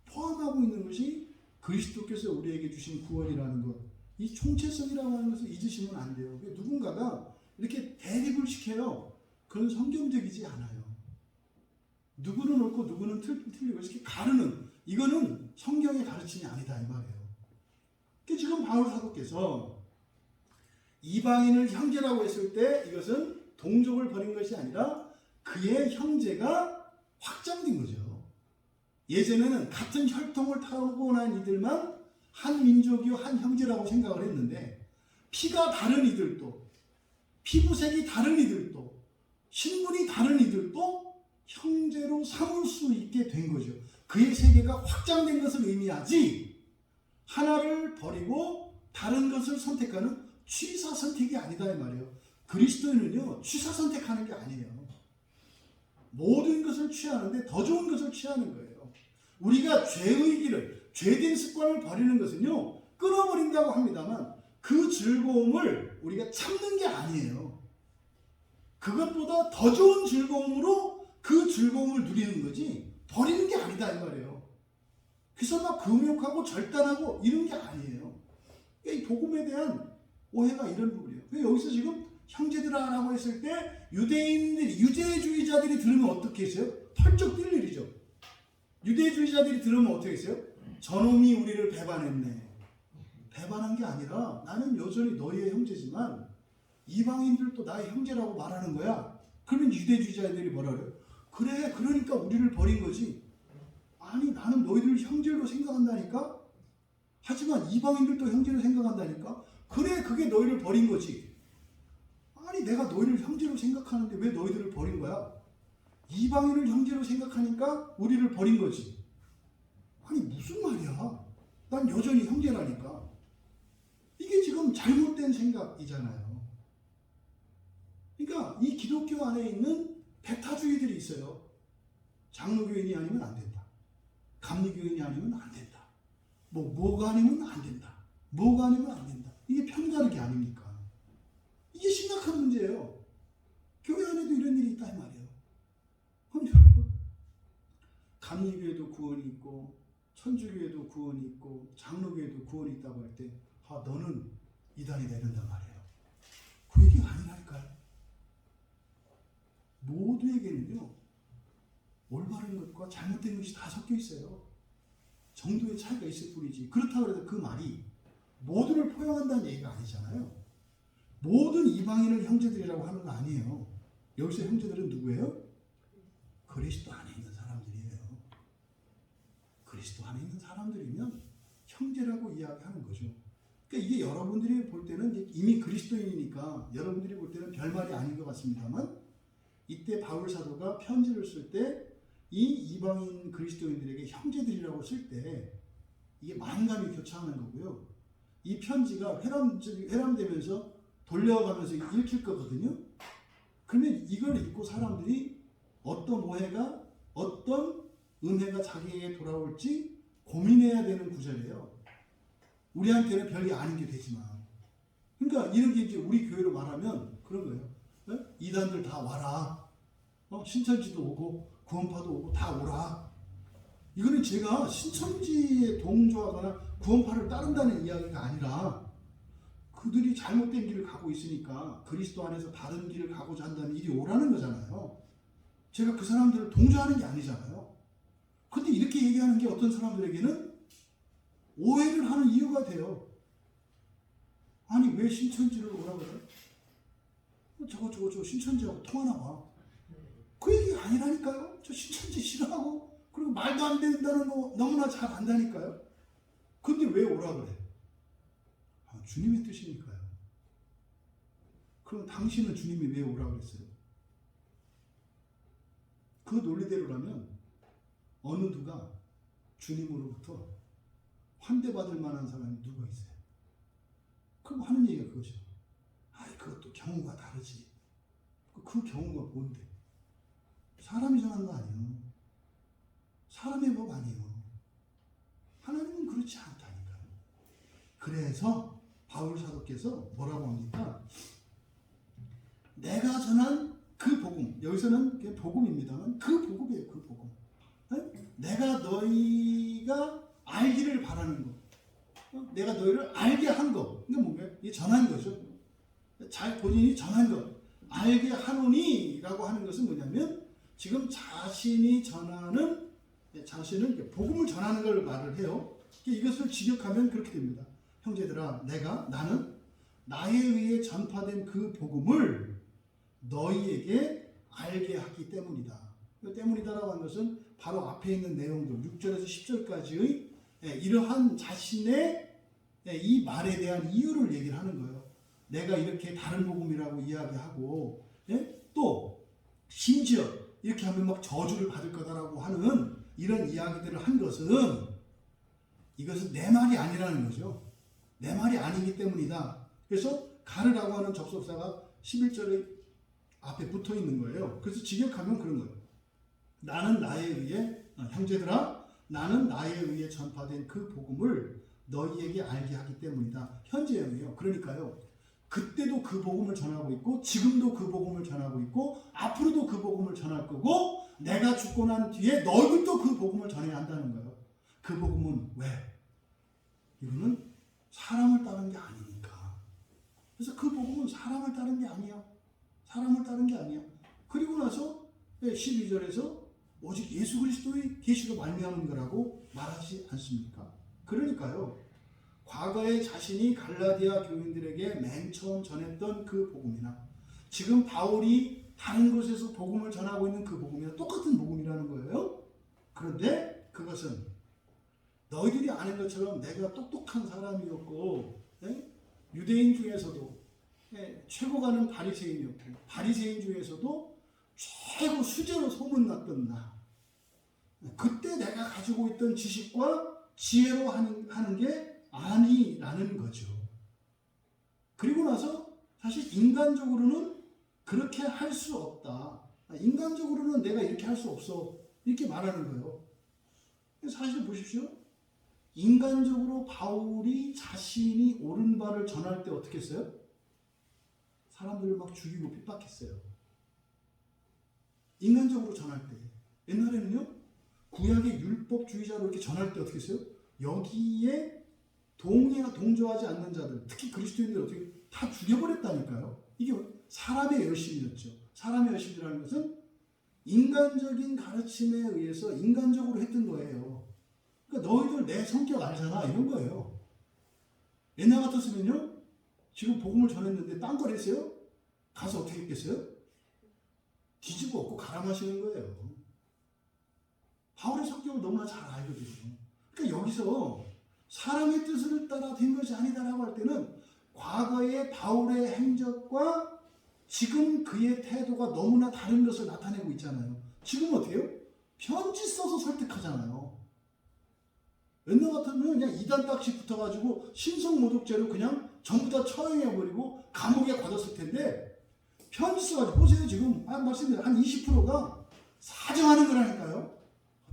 Speaker 1: 포함하고 있는 것이 그리스도께서 우리에게 주신 구원이라는 것. 이 총체성이라고 하는 것을 잊으시면 안 돼요. 누군가가 이렇게 대립을 시켜요. 그건 성경적이지 않아요. 누구는 옳고 누구는 틀리고 이렇게 가르는, 이거는 성경의 가르침이 아니다 이 말이에요. 지금 바울 사도께서 이방인을 형제라고 했을 때 이것은 동족을 버린 것이 아니라 그의 형제가 확장된 거죠. 예전에는 같은 혈통을 타고난 이들만 한 민족이요 한 형제라고 생각을 했는데 피가 다른 이들도, 피부색이 다른 이들도, 신분이 다른 이들도 형제로 삼을 수 있게 된 거죠. 그의 세계가 확장된 것을 의미하지 하나를 버리고 다른 것을 선택하는 취사 선택이 아니다 이 말이에요. 그리스도인은요 취사 선택하는 게 아니에요. 모든 것을 취하는데 더 좋은 것을 취하는 거예요. 우리가 죄의 길을, 죄된 습관을 버리는 것은요 끊어버린다고 합니다만 그 즐거움을 우리가 참는 게 아니에요. 그것보다 더 좋은 즐거움으로 그 즐거움을 누리는 거지 버리는 게 아니다 이 말이에요. 그래서 막 금욕하고 절단하고 이런 게 아니에요. 이 복음에 대한 오해가 이런 부분이에요. 여기서 지금 형제들아라고 했을 때 유대인들이, 유대주의자들이 들으면 어떻게 했어요? 펄쩍 뛸 일이죠. 유대주의자들이 들으면 어떻게 했어요? 저놈이 우리를 배반했네. 배반한 게 아니라 나는 여전히 너희의 형제지만 이방인들도 나의 형제라고 말하는 거야. 그러면 유대주의자들이 뭐라 그래요? 그래, 그러니까 우리를 버린 거지. 아니, 나는 너희들을 형제로 생각한다니까? 하지만 이방인들도 형제로 생각한다니까? 그래, 그게 너희를 버린 거지. 아니, 내가 너희를 형제로 생각하는데 왜 너희들을 버린 거야? 이방인을 형제로 생각하니까 우리를 버린 거지. 아니, 무슨 말이야? 난 여전히 형제라니까. 이게 지금 잘못된 생각이잖아요. 그러니까 이 기독교 안에 있는 배타주의들이 있어요. 장로교인이 아니면 안 된다. 감리교인이 아니면 안 된다. 뭐가 아니면 안 된다. 뭐가 아니면 안 된다. 이게 편가르기 아닙니까? 이게 심각한 문제예요. 교회 안에도 이런 일이 있다 이 말이에요. 그럼 여러분, 감리교회도 구원이 있고 천주교회도 구원이 있고 장로교회도 구원이 있다고 할 때 너는 이단이 되는단 말이에요. 그 얘기가 아니라니까요. 모두에게는요 올바른 것과 잘못된 것이 다 섞여 있어요. 정도의 차이가 있을 뿐이지. 그렇다고 해서 그 말이 모두를 포용한다는 얘기가 아니잖아요. 모든 이방인을 형제들이라고 하는 거 아니에요. 여기서 형제들은 누구예요? 그리스도 안에 있는 사람들이에요. 그리스도 안에 있는 사람들이면 형제라고 이야기하는 거죠. 그러니까 이게 여러분들이 볼 때는 이미 그리스도인이니까 여러분들이 볼 때는 별말이 아닌 것 같습니다만 이때 바울 사도가 편지를 쓸 때 이 이방인 그리스도인들에게 형제들이라고 쓸 때 이게 만감이 교차하는 거고요. 이 편지가 회람되면서 돌려가면서 읽힐 거거든요. 그러면 이걸 읽고 사람들이 어떤 오해가, 어떤 은혜가 자기에게 돌아올지 고민해야 되는 구절이에요. 우리한테는 별게 아닌 게 되지만. 그러니까 이런 게 이제 우리 교회로 말하면 그런 거예요. 네? 이단들 다 와라. 신천지도 오고 구원파도 오고 다 오라. 이거는 제가 신천지에 동조하거나 구원파를 따른다는 이야기가 아니라 그들이 잘못된 길을 가고 있으니까 그리스도 안에서 바른 길을 가고자 한다면 이리 오라는 거잖아요. 제가 그 사람들을 동조하는 게 아니잖아요. 근데 이렇게 얘기하는 게 어떤 사람들에게는 오해를 하는 이유가 돼요. 아니, 왜 신천지를 오라 그래? 저거 신천지하고 통하나 봐. 그 얘기가 아니라니까요. 저 신천지 싫어하고 그리고 말도 안 된다는 거 너무나 잘 안다니까요. 근데 왜 오라 그래? 주님의 뜻이니까요. 그럼 당신은 주님이 왜 오라 그랬어요? 그 논리대로라면 어느 누가 주님으로부터 환대받을 만한 사람이 누가 있어요? 그럼 하는 얘기가 그거죠. 그것도 경우가 다르지. 그 경우가 뭔데? 사람이 정한 거 아니에요. 사람의 법 아니에요. 하나님은 그렇지 않다니까요. 그래서 바울 사도께서 뭐라고 합니까? 내가 전한 그 복음, 여기서는 그냥 복음입니다만 그 복음이에요. 그 복음. 네? 내가 너희가 알기를 바라는 것, 내가 너희를 알게 한 것, 이게 뭔가요? 이게 전한 거죠. 본인이 전한 것, 알게 하노니 라고 하는 것은 뭐냐면 지금 자신이 전하는, 자신은 복음을 전하는 걸 말을 해요. 이것을 직역하면 그렇게 됩니다. 형제들아, 나는 나에 의해 전파된 그 복음을 너희에게 알게 하기 때문이다. 때문이다라고 하는 것은 바로 앞에 있는 내용들 6절에서 10절까지의 이러한 자신의 이 말에 대한 이유를 얘기를 하는 거예요. 내가 이렇게 다른 복음이라고 이야기하고 또 심지어 이렇게 하면 막 저주를 받을 거다라고 하는 이런 이야기들을 한 것은 이것은 내 말이 아니라는 거죠. 내 말이 아니기 때문이다. 그래서 가르라고 하는 접속사가 11절에 앞에 붙어 있는 거예요. 그래서 직역하면 그런 거예요. 나는 나에 의해, 형제들아, 나는 나에 의해 전파된 그 복음을 너희에게 알게 하기 때문이다. 현재형이에요. 그러니까요. 그때도 그 복음을 전하고 있고, 지금도 그 복음을 전하고 있고, 앞으로도 그 복음을 전할 거고, 내가 죽고 난 뒤에 너희들도 그 복음을 전해야 한다는 거예요. 그 복음은 왜? 이거는 사람을 따른 게 아니니까. 그래서 그 복음은 사람을 따른 게 아니야. 사람을 따른 게 아니야. 그리고 나서 12절에서 오직 예수 그리스도의 계시로 말미암은 거라고 말하지 않습니까? 그러니까요. 과거에 자신이 갈라디아 교인들에게 맨 처음 전했던 그 복음이나 지금 바울이 다른 곳에서 복음을 전하고 있는 그 복음이나 똑같은 복음이라는 거예요. 그런데 그것은 너희들이 아는 것처럼 내가 똑똑한 사람이었고, 유대인 중에서도 최고 가는 바리새인이었고, 바리새인 중에서도 최고 수제로 소문났던 나, 그때 내가 가지고 있던 지식과 지혜로 하는 게 아니라는 거죠. 그리고 나서 사실 인간적으로는 그렇게 할 수 없다. 인간적으로는 내가 이렇게 할 수 없어. 이렇게 말하는 거예요. 사실 보십시오. 인간적으로 바울이 자신이 옳은 바를 전할 때 어떻게 했어요? 사람들을 막 죽이고 핍박했어요. 인간적으로 전할 때. 옛날에는요, 구약의 율법주의자로 이렇게 전할 때 어떻게 했어요? 여기에 동조하지 않는 자들, 특히 그리스도인들 어떻게 다 죽여버렸다니까요. 이게 사람의 열심이었죠. 사람의 열심이라는 것은 인간적인 가르침에 의해서 인간적으로 했던 거예요. 그러니까 너희들 내 성격 알잖아, 이런 거예요. 옛날 같았으면요, 지금 복음을 전했는데 딴걸 했어요? 가서 어떻게 했겠어요? 뒤집어 엎고 갈아 마시는 거예요. 바울의 성격을 너무나 잘 알거든요. 그러니까 여기서 사람의 뜻을 따라 된 것이 아니다라고 할 때는 과거의 바울의 행적과 지금 그의 태도가 너무나 다른 것을 나타내고 있잖아요. 지금 어떻게 해요? 편지 써서 설득하잖아요. 옛날 같으면 그냥 이단 딱지 붙어가지고 신성모독죄로 그냥 전부 다 처형해버리고 감옥에 가뒀을 텐데, 편지 써가지고 보세요. 지금 말씀드린 한 20%가 사정하는 거라니까요.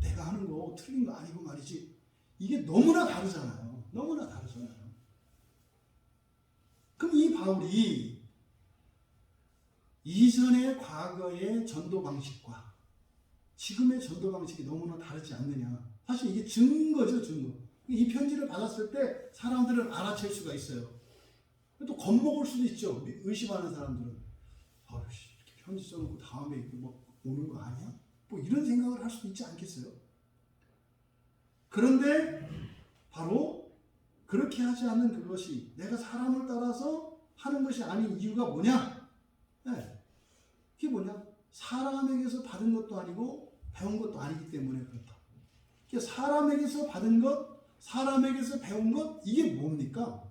Speaker 1: 내가 하는 거 틀린 거 아니고 말이지. 이게 너무나 다르잖아요. 너무나 다르잖아요. 그럼 이 바울이 이전의 과거의 전도 방식과 지금의 전도 방식이 너무나 다르지 않느냐. 사실 이게 증거죠, 증거. 이 편지를 받았을 때 사람들은 알아챌 수가 있어요. 또 겁먹을 수도 있죠. 의심하는 사람들은. 이렇게 편지 써놓고 다음에 뭐 오는 거 아니야? 뭐 이런 생각을 할 수도 있지 않겠어요? 그런데 바로 그렇게 하지 않는 그것이 내가 사람을 따라서 하는 것이 아닌 이유가 뭐냐? 그게 뭐냐? 사람에게서 받은 것도 아니고 배운 것도 아니기 때문에 그렇다. 그러니까 사람에게서 받은 것, 사람에게서 배운 것, 이게 뭡니까?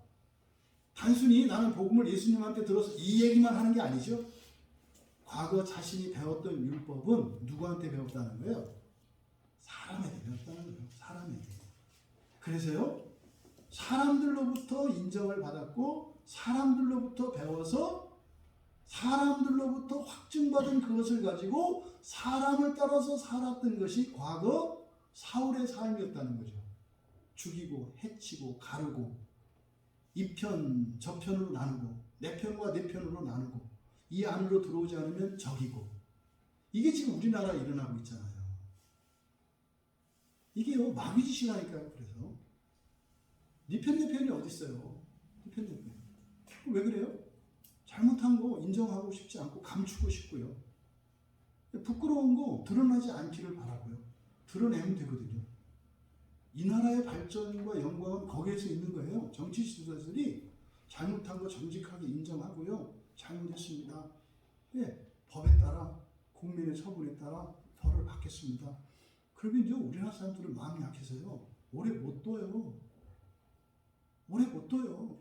Speaker 1: 단순히 나는 복음을 예수님한테 들어서 이 얘기만 하는 게 아니죠. 과거 자신이 배웠던 율법은 누구한테 배웠다는 거예요? 사람에게 배웠다는 거예요. 사람에게. 그래서요, 사람들로부터 인정을 받았고 사람들로부터 배워서 사람들로부터 확증받은 그것을 가지고 사람을 따라서 살았던 것이 과거 사울의 삶이었다는 거죠. 죽이고 해치고 가르고 이편 저편으로 나누고 내 편과 내 편으로 나누고 이 안으로 들어오지 않으면 적이고, 이게 지금 우리나라에 일어나고 있잖아요. 이게요, 마귀짓이라니까요. 그래서 네 편 내 편이 어디 있어요? 네 편 내 편. 왜 그래요? 잘못한 거 인정하고 싶지 않고 감추고 싶고요. 부끄러운 거 드러나지 않기를 바라고요. 드러내면 되거든요. 이 나라의 발전과 영광은 거기에서 있는 거예요. 정치 지도자들이 잘못한 거 정직하게 인정하고요. 잘못했습니다. 법에 따라 국민의 처분에 따라 벌을 받겠습니다. 그러면 이제 우리나라 사람들은 마음이 약해서요, 오래 못 둬요. 오래 못 둬요.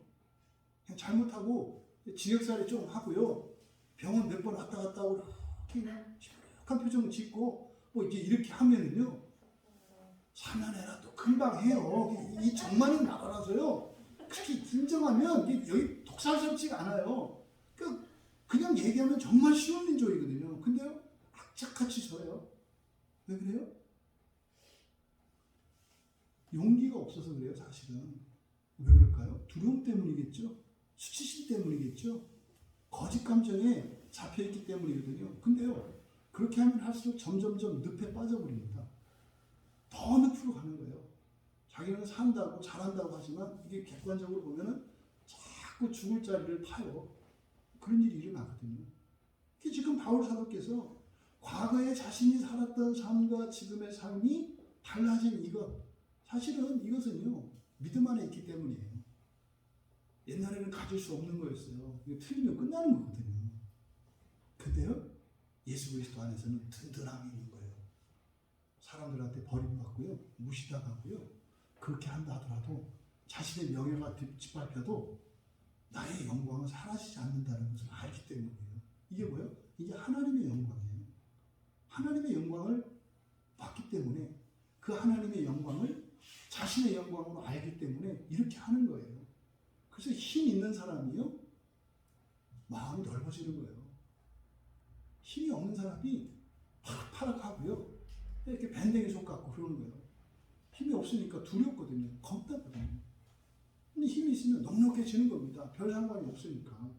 Speaker 1: 그냥 잘못하고 지역살이 좀 하고요, 병원 몇 번 왔다 갔다 하고 이렇게 그냥 심각한 표정 짓고 뭐 이제 이렇게 하면은요, 사면해라 또 금방 해요. 이 정만은 나가라서요. 그렇게 인정하면 여기 독살스럽지가 않아요. 그냥 얘기하면 정말 쉬운 민족이거든요. 근데요, 악착같이 져요. 왜 그래요? 용기가 없어서 그래요, 사실은. 왜 그럴까요? 두려움 때문이겠죠. 수치심 때문이겠죠. 거짓 감정에 잡혀있기 때문이거든요. 근데요, 그렇게 하면 할수록 점점점 늪에 빠져버립니다. 더 늪으로 가는 거예요. 자기는 산다고 잘한다고 하지만 이게 객관적으로 보면은 자꾸 죽을 자리를 타요. 그런 일이 일어나거든요. 지금 바울 사도께서 과거에 자신이 살았던 삶과 지금의 삶이 달라진 이것, 사실은 이것은요, 믿음 안에 있기 때문이에요. 옛날에는 가질 수 없는 거였어요. 이거 틀리면 끝나는 거거든요. 근데요, 예수 그리스도 안에서는 든든함이 있는 거예요. 사람들한테 버림받고요, 무시당하고요, 그렇게 한다 하더라도 자신의 명예가 짓밟혀도 나의 영광은 사라지지 않는다는 것을 알기 때문이에요. 이게 뭐예요? 이게 하나님의 영광이에요. 하나님의 영광을 봤기 때문에 그 하나님의 영광을 자신의 영광으로 알기 때문에 이렇게 하는 거예요. 그래서 힘 있는 사람이요, 마음이 넓어지는 거예요. 힘이 없는 사람이 파락파락하고요, 이렇게 밴댕이 속 같고 그러는 거예요. 힘이 없으니까 두렵거든요. 겁나거든요. 근데 힘이 있으면 넉넉해지는 겁니다. 별 상관이 없으니까.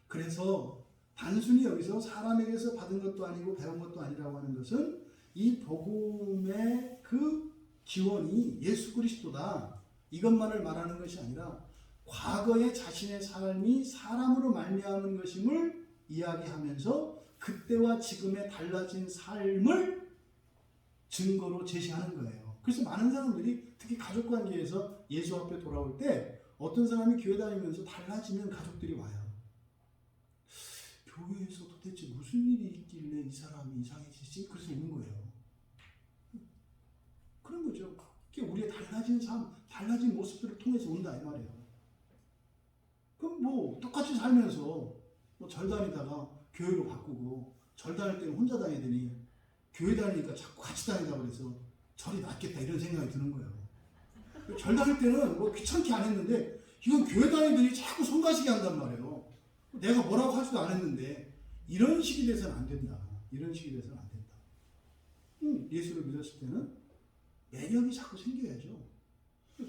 Speaker 1: 그래서 단순히 여기서 사람에게서 받은 것도 아니고 배운 것도 아니라고 하는 것은 이 복음의 그 기원이 예수 그리스도다, 이것만을 말하는 것이 아니라 과거의 자신의 삶이 사람으로 말미암은 것임을 이야기하면서 그때와 지금의 달라진 삶을 증거로 제시하는 거예요. 그래서 많은 사람들이 특히 가족관계에서 예수 앞에 돌아올 때 어떤 사람이 교회 다니면서 달라지면 가족들이 와요. 교회에서 도대체 무슨 일이 있길래 이 사람이 이상해지지? 그래서 오는 거예요. 그런 거죠. 그게 우리의 달라진 삶, 달라진 모습들을 통해서 온다 이 말이에요. 그럼 뭐 똑같이 살면서 뭐 절 다니다가 교회로 바꾸고, 절 다닐 때는 혼자 다니더니 교회 다니니까 자꾸 같이 다니다 그래서 절이 낫겠다 이런 생각이 드는 거예요. 절 다닐 때는 뭐 귀찮게 안 했는데 이건 교회 다니더니 자꾸 손가시게 한단 말이에요. 내가 뭐라고 하지도 않았는데. 이런 식이 돼서는 안 된다. 이런 식이 돼서는 안 된다. 예수를 믿었을 때는 매력이 자꾸 생겨야죠.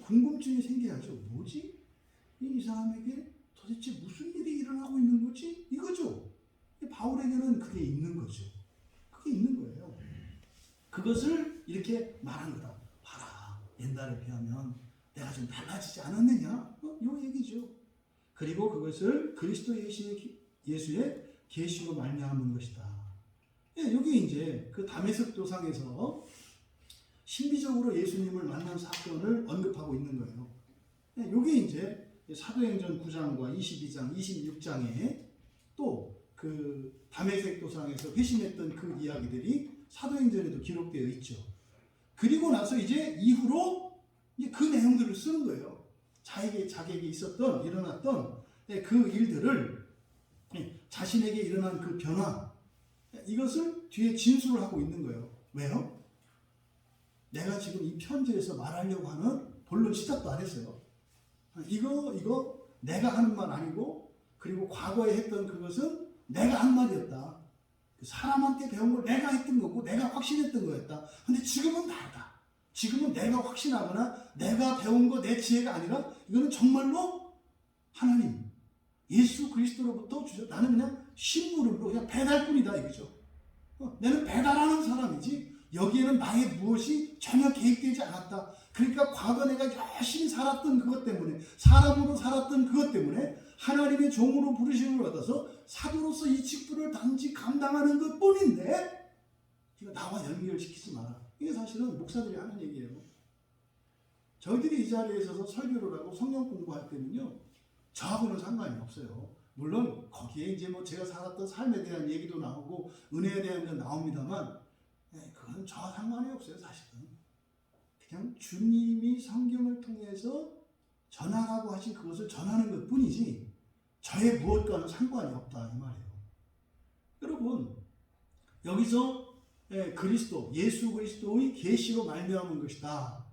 Speaker 1: 궁금증이 생겨야죠. 뭐지? 이 사람에게 도대체 무슨 일이 일어나고 있는 거지? 이거죠. 바울에게는 그게 있는 거죠. 그게 있는 거예요. 그것을 이렇게 말한 거다. 봐라, 옛날에 비하면 내가 좀 달라지지 않았느냐? 이 얘기죠. 그리고 그것을 그리스도 예수의 계시로 말미암은 것이다. 여기 이제 그 다메섹 도상에서 신비적으로 예수님을 만난 사건을 언급하고 있는 거예요. 이게 이제 사도행전 9장과 22장, 26장에 또 그 다메섹 도상에서 회심했던 그 이야기들이 사도행전에도 기록되어 있죠. 그리고 나서 이제 이후로 이제 그 내용들을 쓰는 거예요. 자기에게 일어났던 그 일들을, 자신에게 일어난 그 변화, 이것을 뒤에 진술을 하고 있는 거예요. 왜요? 내가 지금 이 편지에서 말하려고 하는 본론 시작도 안 했어요. 이거 내가 하는 말 아니고, 그리고 과거에 했던 그것은 내가 한 말이었다. 사람한테 배운 걸 내가 했던 거고 내가 확신했던 거였다. 근데 지금은 다르다. 지금은 내가 확신하거나 내가 배운 거 내 지혜가 아니라 이거는 정말로 하나님, 예수 그리스도로부터 주셔. 나는 그냥 심부름으로 그냥 배달뿐이다 이거죠. 나는 배달하는 사람이지 여기에는 나의 무엇이 전혀 개입되지 않았다. 그러니까 과거 내가 열심히 살았던 그것 때문에, 사람으로 살았던 그것 때문에 하나님의 종으로 부르심을 받아서 사도로서 이 직분을 단지 감당하는 것 뿐인데 이거 나와 연결시키지 마라. 이게 사실은 목사들이 하는 얘기예요. 저희들이 이 자리에 있어서 설교를 하고 성경 공부할 때는요, 저하고는 상관이 없어요. 물론 거기에 이제 뭐 제가 살았던 삶에 대한 얘기도 나오고 은혜에 대한 건 나옵니다만, 그건 저와 상관이 없어요. 사실은 그냥 주님이 성경을 통해서 전하라고 하신 그것을 전하는 것 뿐이지 저의 무엇과는 상관이 없다 이 말이에요. 여러분, 여기서 그리스도, 예수 그리스도의 계시로 말미암은 것이다.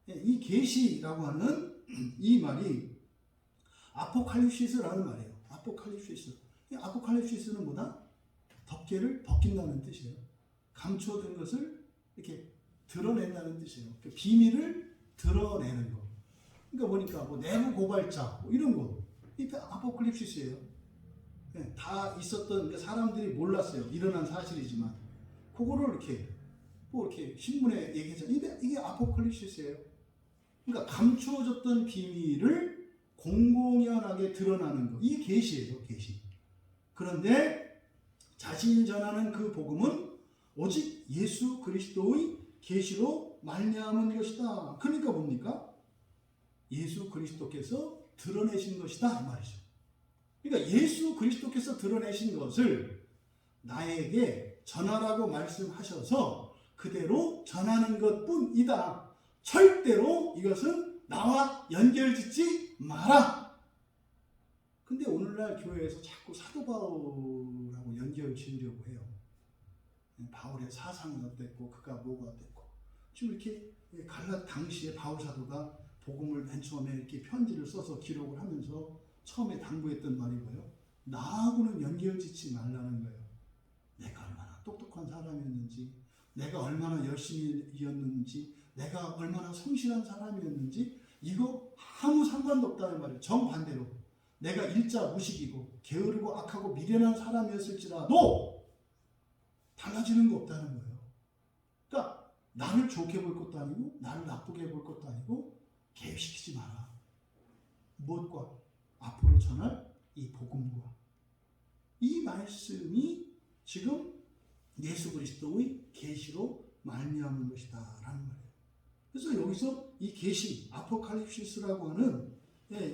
Speaker 1: 이 계시라고 하는 이 말이 아포칼립시스라는 말이에요. 아포칼립시스. 이 아포칼립시스는 뭐다? 덮개를 벗긴다는 뜻이에요. 감춰둔 것을 이렇게 드러낸다는 뜻이에요. 그 비밀을 드러내는 거. 그러니까 보니까 뭐 내부 고발자 뭐 이런 거. 이게 아포칼립시스예요. 다 있었던 사람들이 몰랐어요. 일어난 사실이지만 그거를 이렇게 뭐 이렇게 신문에 얘기했잖아요. 이게 아포칼립시스예요. 그러니까 감춰졌던 비밀을 공공연하게 드러나는 거. 이게 계시예요, 계시. 그런데 자신이 전하는 그 복음은 오직 예수 그리스도의 계시로 말미암은 것이다. 그러니까 뭡니까? 예수 그리스도께서 드러내신 것이다 이 말이죠. 그러니까 예수 그리스도께서 드러내신 것을 나에게 전하라고 말씀하셔서 그대로 전하는 것뿐이다. 절대로 이것은 나와 연결짓지 마라. 근데 오늘날 교회에서 자꾸 사도 바울하고 연결 지으려고 해요. 바울의 사상이 어땠고 그가 뭐가 어땠고 지금 이렇게 당시에 바울 사도가 복음을 맨 처음에 이렇게 편지를 써서 기록을 하면서 처음에 당부했던 말이 뭐예요? 나하고는 연결짓지 말라는 거예요. 내가 얼마나 똑똑한 사람이었는지, 내가 얼마나 열심히였는지, 내가 얼마나 성실한 사람이었는지 이거 아무 상관도 없다는 말이에요. 정반대로 내가 일자 무식이고 게으르고 악하고 미련한 사람이었을지라도 달라지는 거 없다는 거예요. 그러니까 나를 좋게 볼 것도 아니고 나를 나쁘게 볼 것도 아니고 개입시키지 마라. 무엇과? 앞으로 전할 이 복음과. 이 말씀이 지금 예수 그리스도의 계시로 말미암은 것이다 라는 말이에요. 그래서 여기서 이 계시, 아포칼립시스라고 하는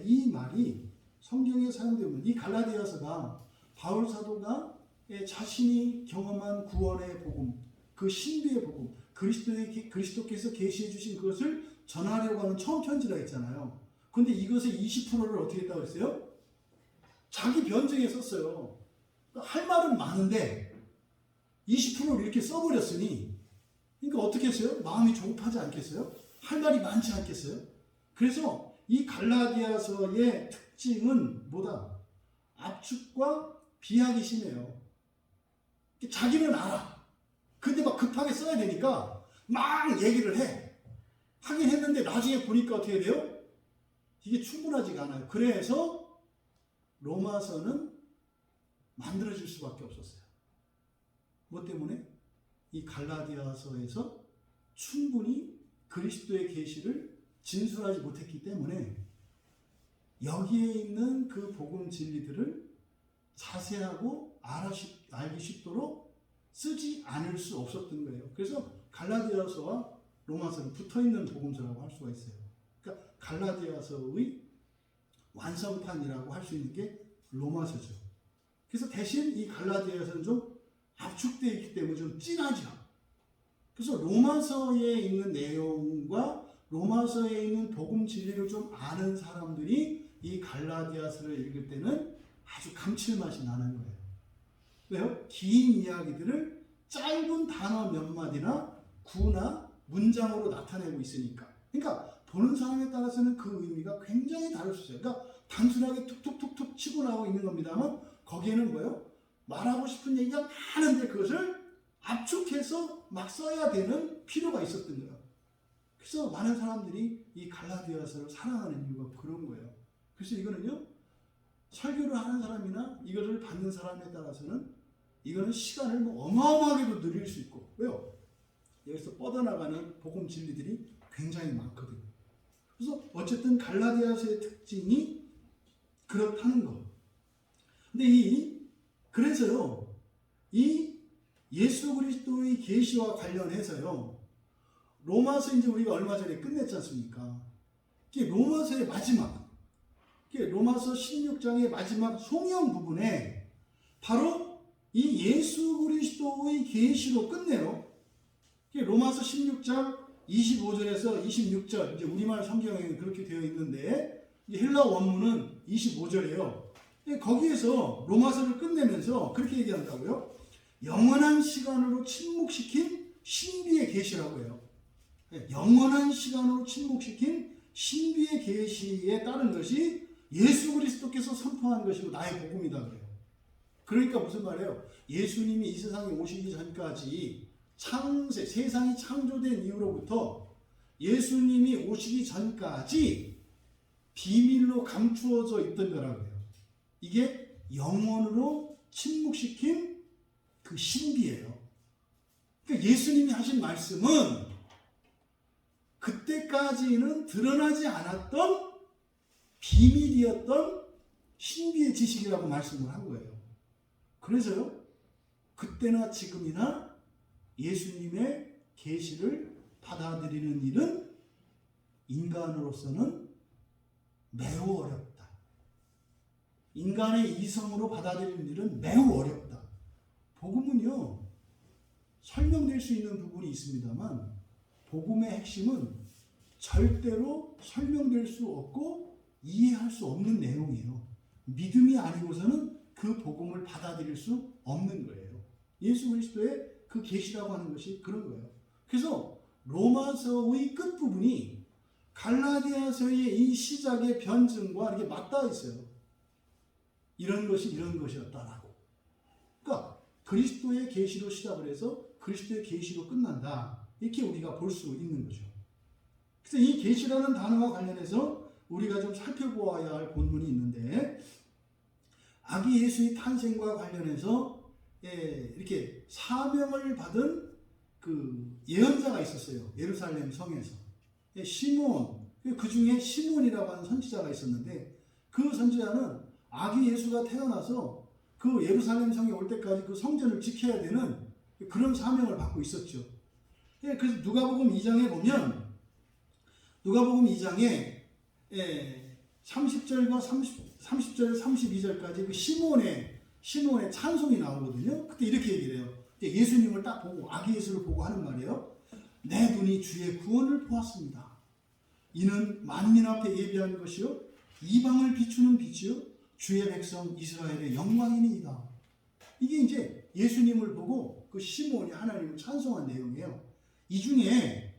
Speaker 1: 이 말이 성경에 사용되면 이 갈라디아서가 바울 사도가 자신이 경험한 구원의 복음, 그 신비의 복음, 그리스도께서 계시해 주신 그것을 전하려고 하는 처음 편지라 했잖아요. 근데 이것의 20%를 어떻게 했다고 했어요? 자기 변증에 썼어요. 할 말은 많은데 20%를 이렇게 써버렸으니 그러니까 어떻게 했어요? 마음이 조급하지 않겠어요? 할 말이 많지 않겠어요? 그래서 이 갈라디아서의 특징은 뭐다? 압축과 비약이 심해요. 자기는 알아. 근데 막 급하게 써야 되니까 막 얘기를 해. 하긴 했는데 나중에 보니까 어떻게 돼요? 이게 충분하지가 않아요. 그래서 로마서는 만들어질 수밖에 없었어요. 뭐 때문에? 이 갈라디아서에서 충분히 그리스도의 계시를 진술하지 못했기 때문에 여기에 있는 그 복음 진리들을 자세하고 알기 쉽도록 쓰지 않을 수 없었던 거예요. 그래서 갈라디아서와 로마서는 붙어있는 복음서라고 할 수가 있어요. 그러니까 갈라디아서의 완성판이라고 할 수 있는 게 로마서죠. 그래서 대신 이 갈라디아서는 좀 압축되어 있기 때문에 좀 진하죠. 그래서 로마서에 있는 내용과 로마서에 있는 복음 진리를 좀 아는 사람들이 이 갈라디아서를 읽을 때는 아주 감칠맛이 나는 거예요. 왜요? 긴 이야기들을 짧은 단어 몇 마디나 구나 문장으로 나타내고 있으니까. 그러니까 보는 사람에 따라서는 그 의미가 굉장히 다를 수 있어요. 그러니까 단순하게 툭툭툭툭 치고 나오고 있는 겁니다만 거기에는 뭐예요? 말하고 싶은 얘기가 많은데 그것을 압축해서 막 써야 되는 필요가 있었던 거예요. 그래서 많은 사람들이 이 갈라디아서를 사랑하는 이유가 그런 거예요. 그래서 이거는요, 설교를 하는 사람이나 이것을 받는 사람에 따라서는 이거는 시간을 뭐 어마어마하게도 늘릴 수 있고. 왜요? 여기서 뻗어나가는 복음 진리들이 굉장히 많거든요. 그래서 어쨌든 갈라디아서의 특징이 그렇다는 거. 근데 그래서요, 이 예수 그리스도의 계시와 관련해서요, 로마서 이제 우리가 얼마 전에 끝냈지 않습니까? 이게 로마서의 마지막, 이게 로마서 16장의 마지막 송영 부분에 바로 이 예수 그리스도의 계시로 끝내요. 이게 로마서 16장 25절에서 26절, 이제 우리말 성경에는 그렇게 되어 있는데, 헬라 원문은 25절이에요. 거기에서 로마서를 끝내면서 그렇게 얘기한다고요. 영원한 시간으로 침묵시킨 신비의 계시라고 해요. 영원한 시간으로 침묵시킨 신비의 계시에 따른 것이 예수 그리스도께서 선포한 것이고 나의 복음이다 그래요. 그러니까 무슨 말이에요? 예수님이 이 세상에 오시기 전까지 세상이 창조된 이후로부터 예수님이 오시기 전까지 비밀로 감추어져 있던 거라고 해요. 이게 영원으로 침묵시킨 그 신비예요. 그러니까 예수님이 하신 말씀은 그때까지는 드러나지 않았던 비밀이었던 신비의 지식이라고 말씀을 한 거예요. 그래서요, 그때나 지금이나 예수님의 계시를 받아들이는 일은 인간으로서는 매우 어렵다. 인간의 이성으로 받아들이는 일은 매우 어렵다. 복음은요, 설명될 수 있는 부분이 있습니다만 복음의 핵심은 절대로 설명될 수 없고 이해할 수 없는 내용이에요. 믿음이 아니고서는 그 복음을 받아들일 수 없는 거예요. 예수 그리스도의 그 계시라고 하는 것이 그런 거예요. 그래서 로마서의 끝부분이 갈라디아서의 이 시작의 변증과 이렇게 맞닿아 있어요. 이런 것이 이런 것이었다라고. 그러니까 그리스도의 계시로 시작을 해서 그리스도의 계시로 끝난다. 이렇게 우리가 볼 수 있는 거죠. 그래서 이 계시라는 단어와 관련해서 우리가 좀 살펴보아야 할 본문이 있는데, 아기 예수의 탄생과 관련해서 이렇게 사명을 받은 그 예언자가 있었어요. 예루살렘 성에서. 시몬, 그 중에 시몬이라고 하는 선지자가 있었는데, 그 선지자는 아기 예수가 태어나서 그 예루살렘 성에 올 때까지 그 성전을 지켜야 되는 그런 사명을 받고 있었죠. 그래서 누가복음 2장에 보면, 누가복음 2장에 30절과 30절, 32절까지 그 시몬의 찬송이 나오거든요. 그때 이렇게 얘기를 해요. 예수님을 딱 보고, 아기 예수를 보고 하는 말이에요. 내 눈이 주의 구원을 보았습니다. 이는 만민 앞에 예비한 것이요, 이방을 비추는 빛이요, 주의 백성 이스라엘의 영광이니이다. 이게 이제 예수님을 보고 그 시몬이 하나님을 찬송한 내용이에요. 이 중에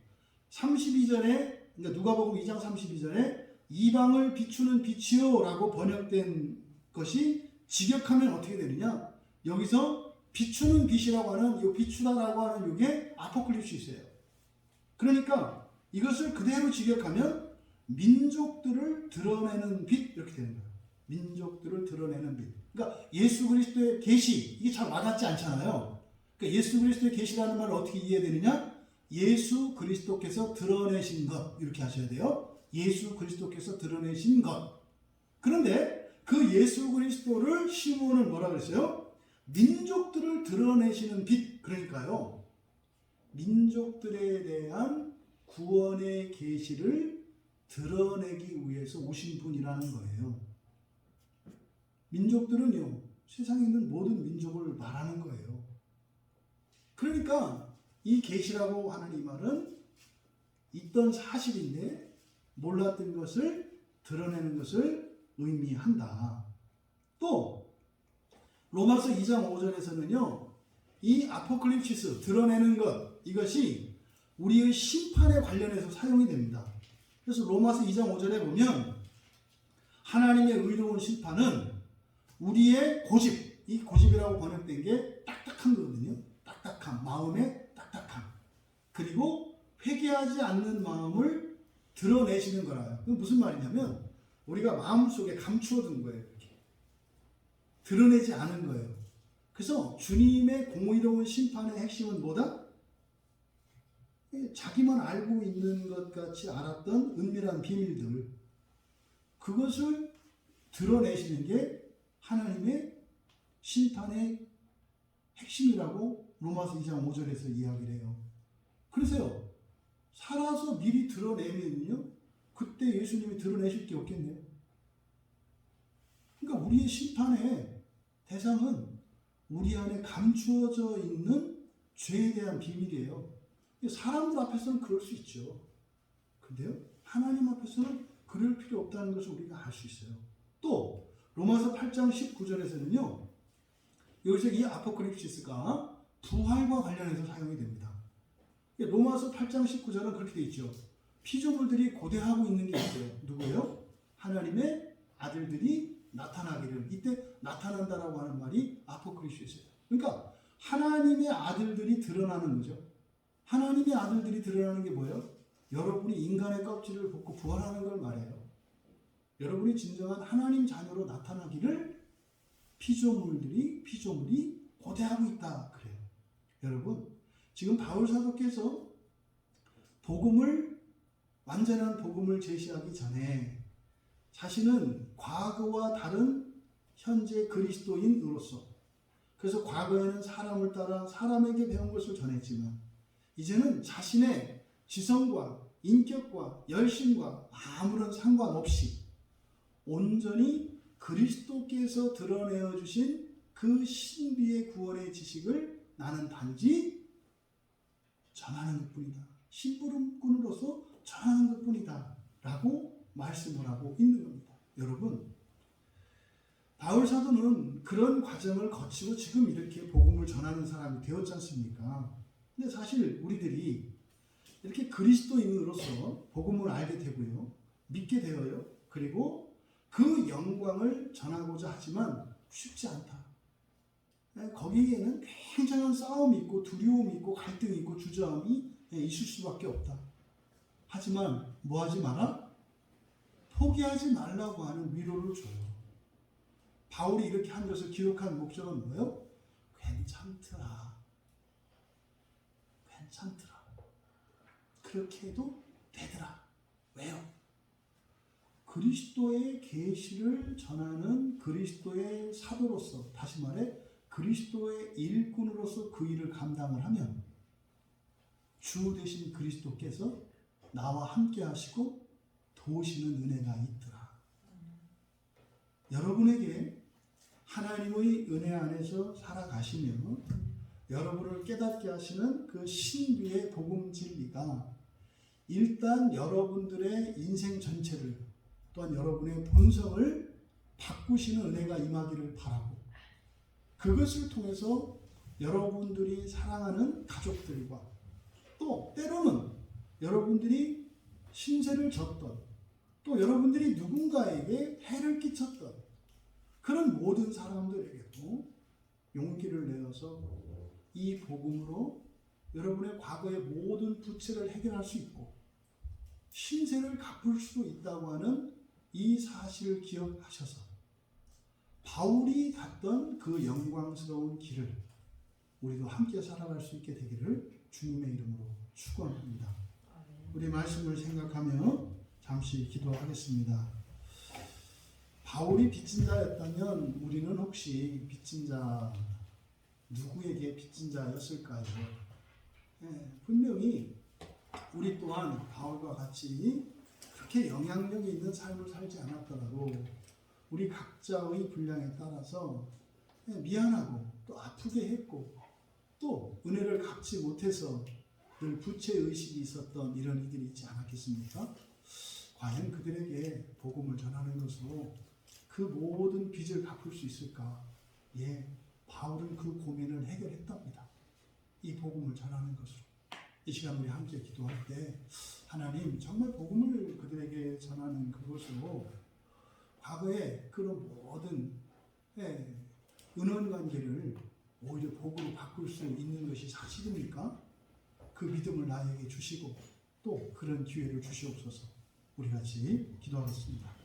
Speaker 1: 32절에, 그러니까 누가복음 2장 32절에 이방을 비추는 빛이요 라고 번역된 것이 직역하면 어떻게 되느냐? 여기서 비추는 빛이라고 하는, 이 비추다라고 하는 이게 아포클립시스예요. 그러니까 이것을 그대로 직역하면 민족들을 드러내는 빛, 이렇게 되는 거예요. 민족들을 드러내는 빛. 그러니까 예수 그리스도의 계시, 이게 잘 와닿지 않잖아요. 그러니까 예수 그리스도의 계시라는 말을 어떻게 이해되느냐? 예수 그리스도께서 드러내신 것, 이렇게 하셔야 돼요. 예수 그리스도께서 드러내신 것. 그런데 그 예수 그리스도를 시몬은 뭐라 그랬어요? 민족들을 드러내시는 빛. 그러니까요, 민족들에 대한 구원의 계시를 드러내기 위해서 오신 분이라는 거예요. 민족들은요, 세상에 있는 모든 민족을 말하는 거예요. 그러니까 이 계시라고 하는 이 말은 있던 사실인데 몰랐던 것을 드러내는 것을 의미한다. 또 로마서 2장 5절에서는요, 이 아포클립시스, 드러내는 것, 이것이 우리의 심판에 관련해서 사용이 됩니다. 그래서 로마서 2장 5절에 보면 하나님의 의로운 심판은 우리의 고집, 이 고집이라고 번역된 게 딱딱한 거거든요. 딱딱함, 마음의 딱딱함. 그리고 회개하지 않는 마음을 드러내시는 거라요. 그건 무슨 말이냐면 우리가 마음속에 감추어둔 거예요. 이렇게. 드러내지 않은 거예요. 그래서 주님의 공의로운 심판의 핵심은 뭐다? 자기만 알고 있는 것 같이 알았던 은밀한 비밀들, 그것을 드러내시는 게 하나님의 심판의 핵심이라고 로마서 2장 5절에서 이야기를 해요. 그래서요, 살아서 미리 드러내면요, 그때 예수님이 드러내실 게 없겠네요. 그러니까 우리의 심판의 대상은 우리 안에 감추어져 있는 죄에 대한 비밀이에요. 사람들 앞에서는 그럴 수 있죠. 근데요, 하나님 앞에서는 그럴 필요 없다는 것을 우리가 알 수 있어요. 또 로마서 8장 19절에서는요, 여기서 이 아포크립시스가 부활과 관련해서 사용이 됩니다. 로마서 8장 19절은 그렇게 돼 있죠. 피조물들이 고대하고 있는 게 있어요. 누구예요? 하나님의 아들들이 나타나기를. 이때 나타난다라고 하는 말이 아포크리시스예요. 그러니까 하나님의 아들들이 드러나는 거죠. 하나님의 아들들이 드러나는 게 뭐예요? 여러분이 인간의 껍질을 벗고 부활하는 걸 말해요. 여러분이 진정한 하나님 자녀로 나타나기를 피조물이 고대하고 있다 그래요. 여러분, 지금 바울 사도께서 완전한 복음을 제시하기 전에 자신은 과거와 다른 현재 그리스도인으로서, 그래서 과거에는 사람을 따라 사람에게 배운 것을 전했지만 이제는 자신의 지성과 인격과 열심과 아무런 상관없이 온전히 그리스도께서 드러내어 주신 그 신비의 구원의 지식을 나는 단지 전하는 것뿐이다. 심부름꾼으로서 전하는 것뿐이다. 라고 말씀을 하고 있는 겁니다. 여러분, 바울 사도는 그런 과정을 거치고 지금 이렇게 복음을 전하는 사람이 되었지 않습니까? 근데 사실 우리들이 이렇게 그리스도인으로서 복음을 알게 되고요. 믿게 되어요. 그리고 그 영광을 전하고자 하지만 쉽지 않다. 거기에는 굉장한 싸움이 있고 두려움이 있고 갈등이 있고 주저함이 있을 수밖에 없다. 하지만 뭐하지 마라? 포기하지 말라고 하는 위로를 줘요. 바울이 이렇게 한 것을 기록한 목적은 뭐예요? 괜찮더라. 그렇게 해도 되더라. 왜요? 그리스도의 계시를 전하는 그리스도의 사도로서, 다시 말해 그리스도의 일꾼으로서 그 일을 감당을 하면 주 되신 그리스도께서 나와 함께 하시고 도우시는 은혜가 있더라. 여러분에게 하나님의 은혜 안에서 살아가시며 여러분을 깨닫게 하시는 그 신비의 복음 진리가 일단 여러분들의 인생 전체를, 또한 여러분의 본성을 바꾸시는 은혜가 임하기를 바라고, 그것을 통해서 여러분들이 사랑하는 가족들과 또 때로는 여러분들이 신세를 졌던, 또 여러분들이 누군가에게 해를 끼쳤던 그런 모든 사람들에게도 용기를 내어서 이 복음으로 여러분의 과거의 모든 부채를 해결할 수 있고 신세를 갚을 수 있다고 하는 이 사실을 기억하셔서 바울이 갔던 그 영광스러운 길을 우리도 함께 살아갈 수 있게 되기를 주님의 이름으로 축원합니다. 우리 말씀을 생각하며 잠시 기도하겠습니다. 바울이 빚진 자였다면 우리는 혹시 빚진 자, 누구에게 빚진 자였을까요? 분명히 우리 또한 바울과 같이 그렇게 영향력이 있는 삶을 살지 않았더라도 우리 각자의 분량에 따라서 미안하고 또 아프게 했고 또 은혜를 갚지 못해서 늘 부채의식이 있었던 이런 이들이 있지 않았겠습니까? 과연 그들에게 복음을 전하는 것으로 그 모든 빚을 갚을 수 있을까? 바울은 그 고민을 해결했답니다. 이 복음을 전하는 것으로. 이 시간 우리 함께 기도할 때 하나님 정말 복음을 그들에게 전하는 그것으로 과거에 그런 모든 은원관계를 오히려 복으로 바꿀 수 있는 것이 사실입니까? 그 믿음을 나에게 주시고 또 그런 기회를 주시옵소서. 우리 같이 기도하겠습니다.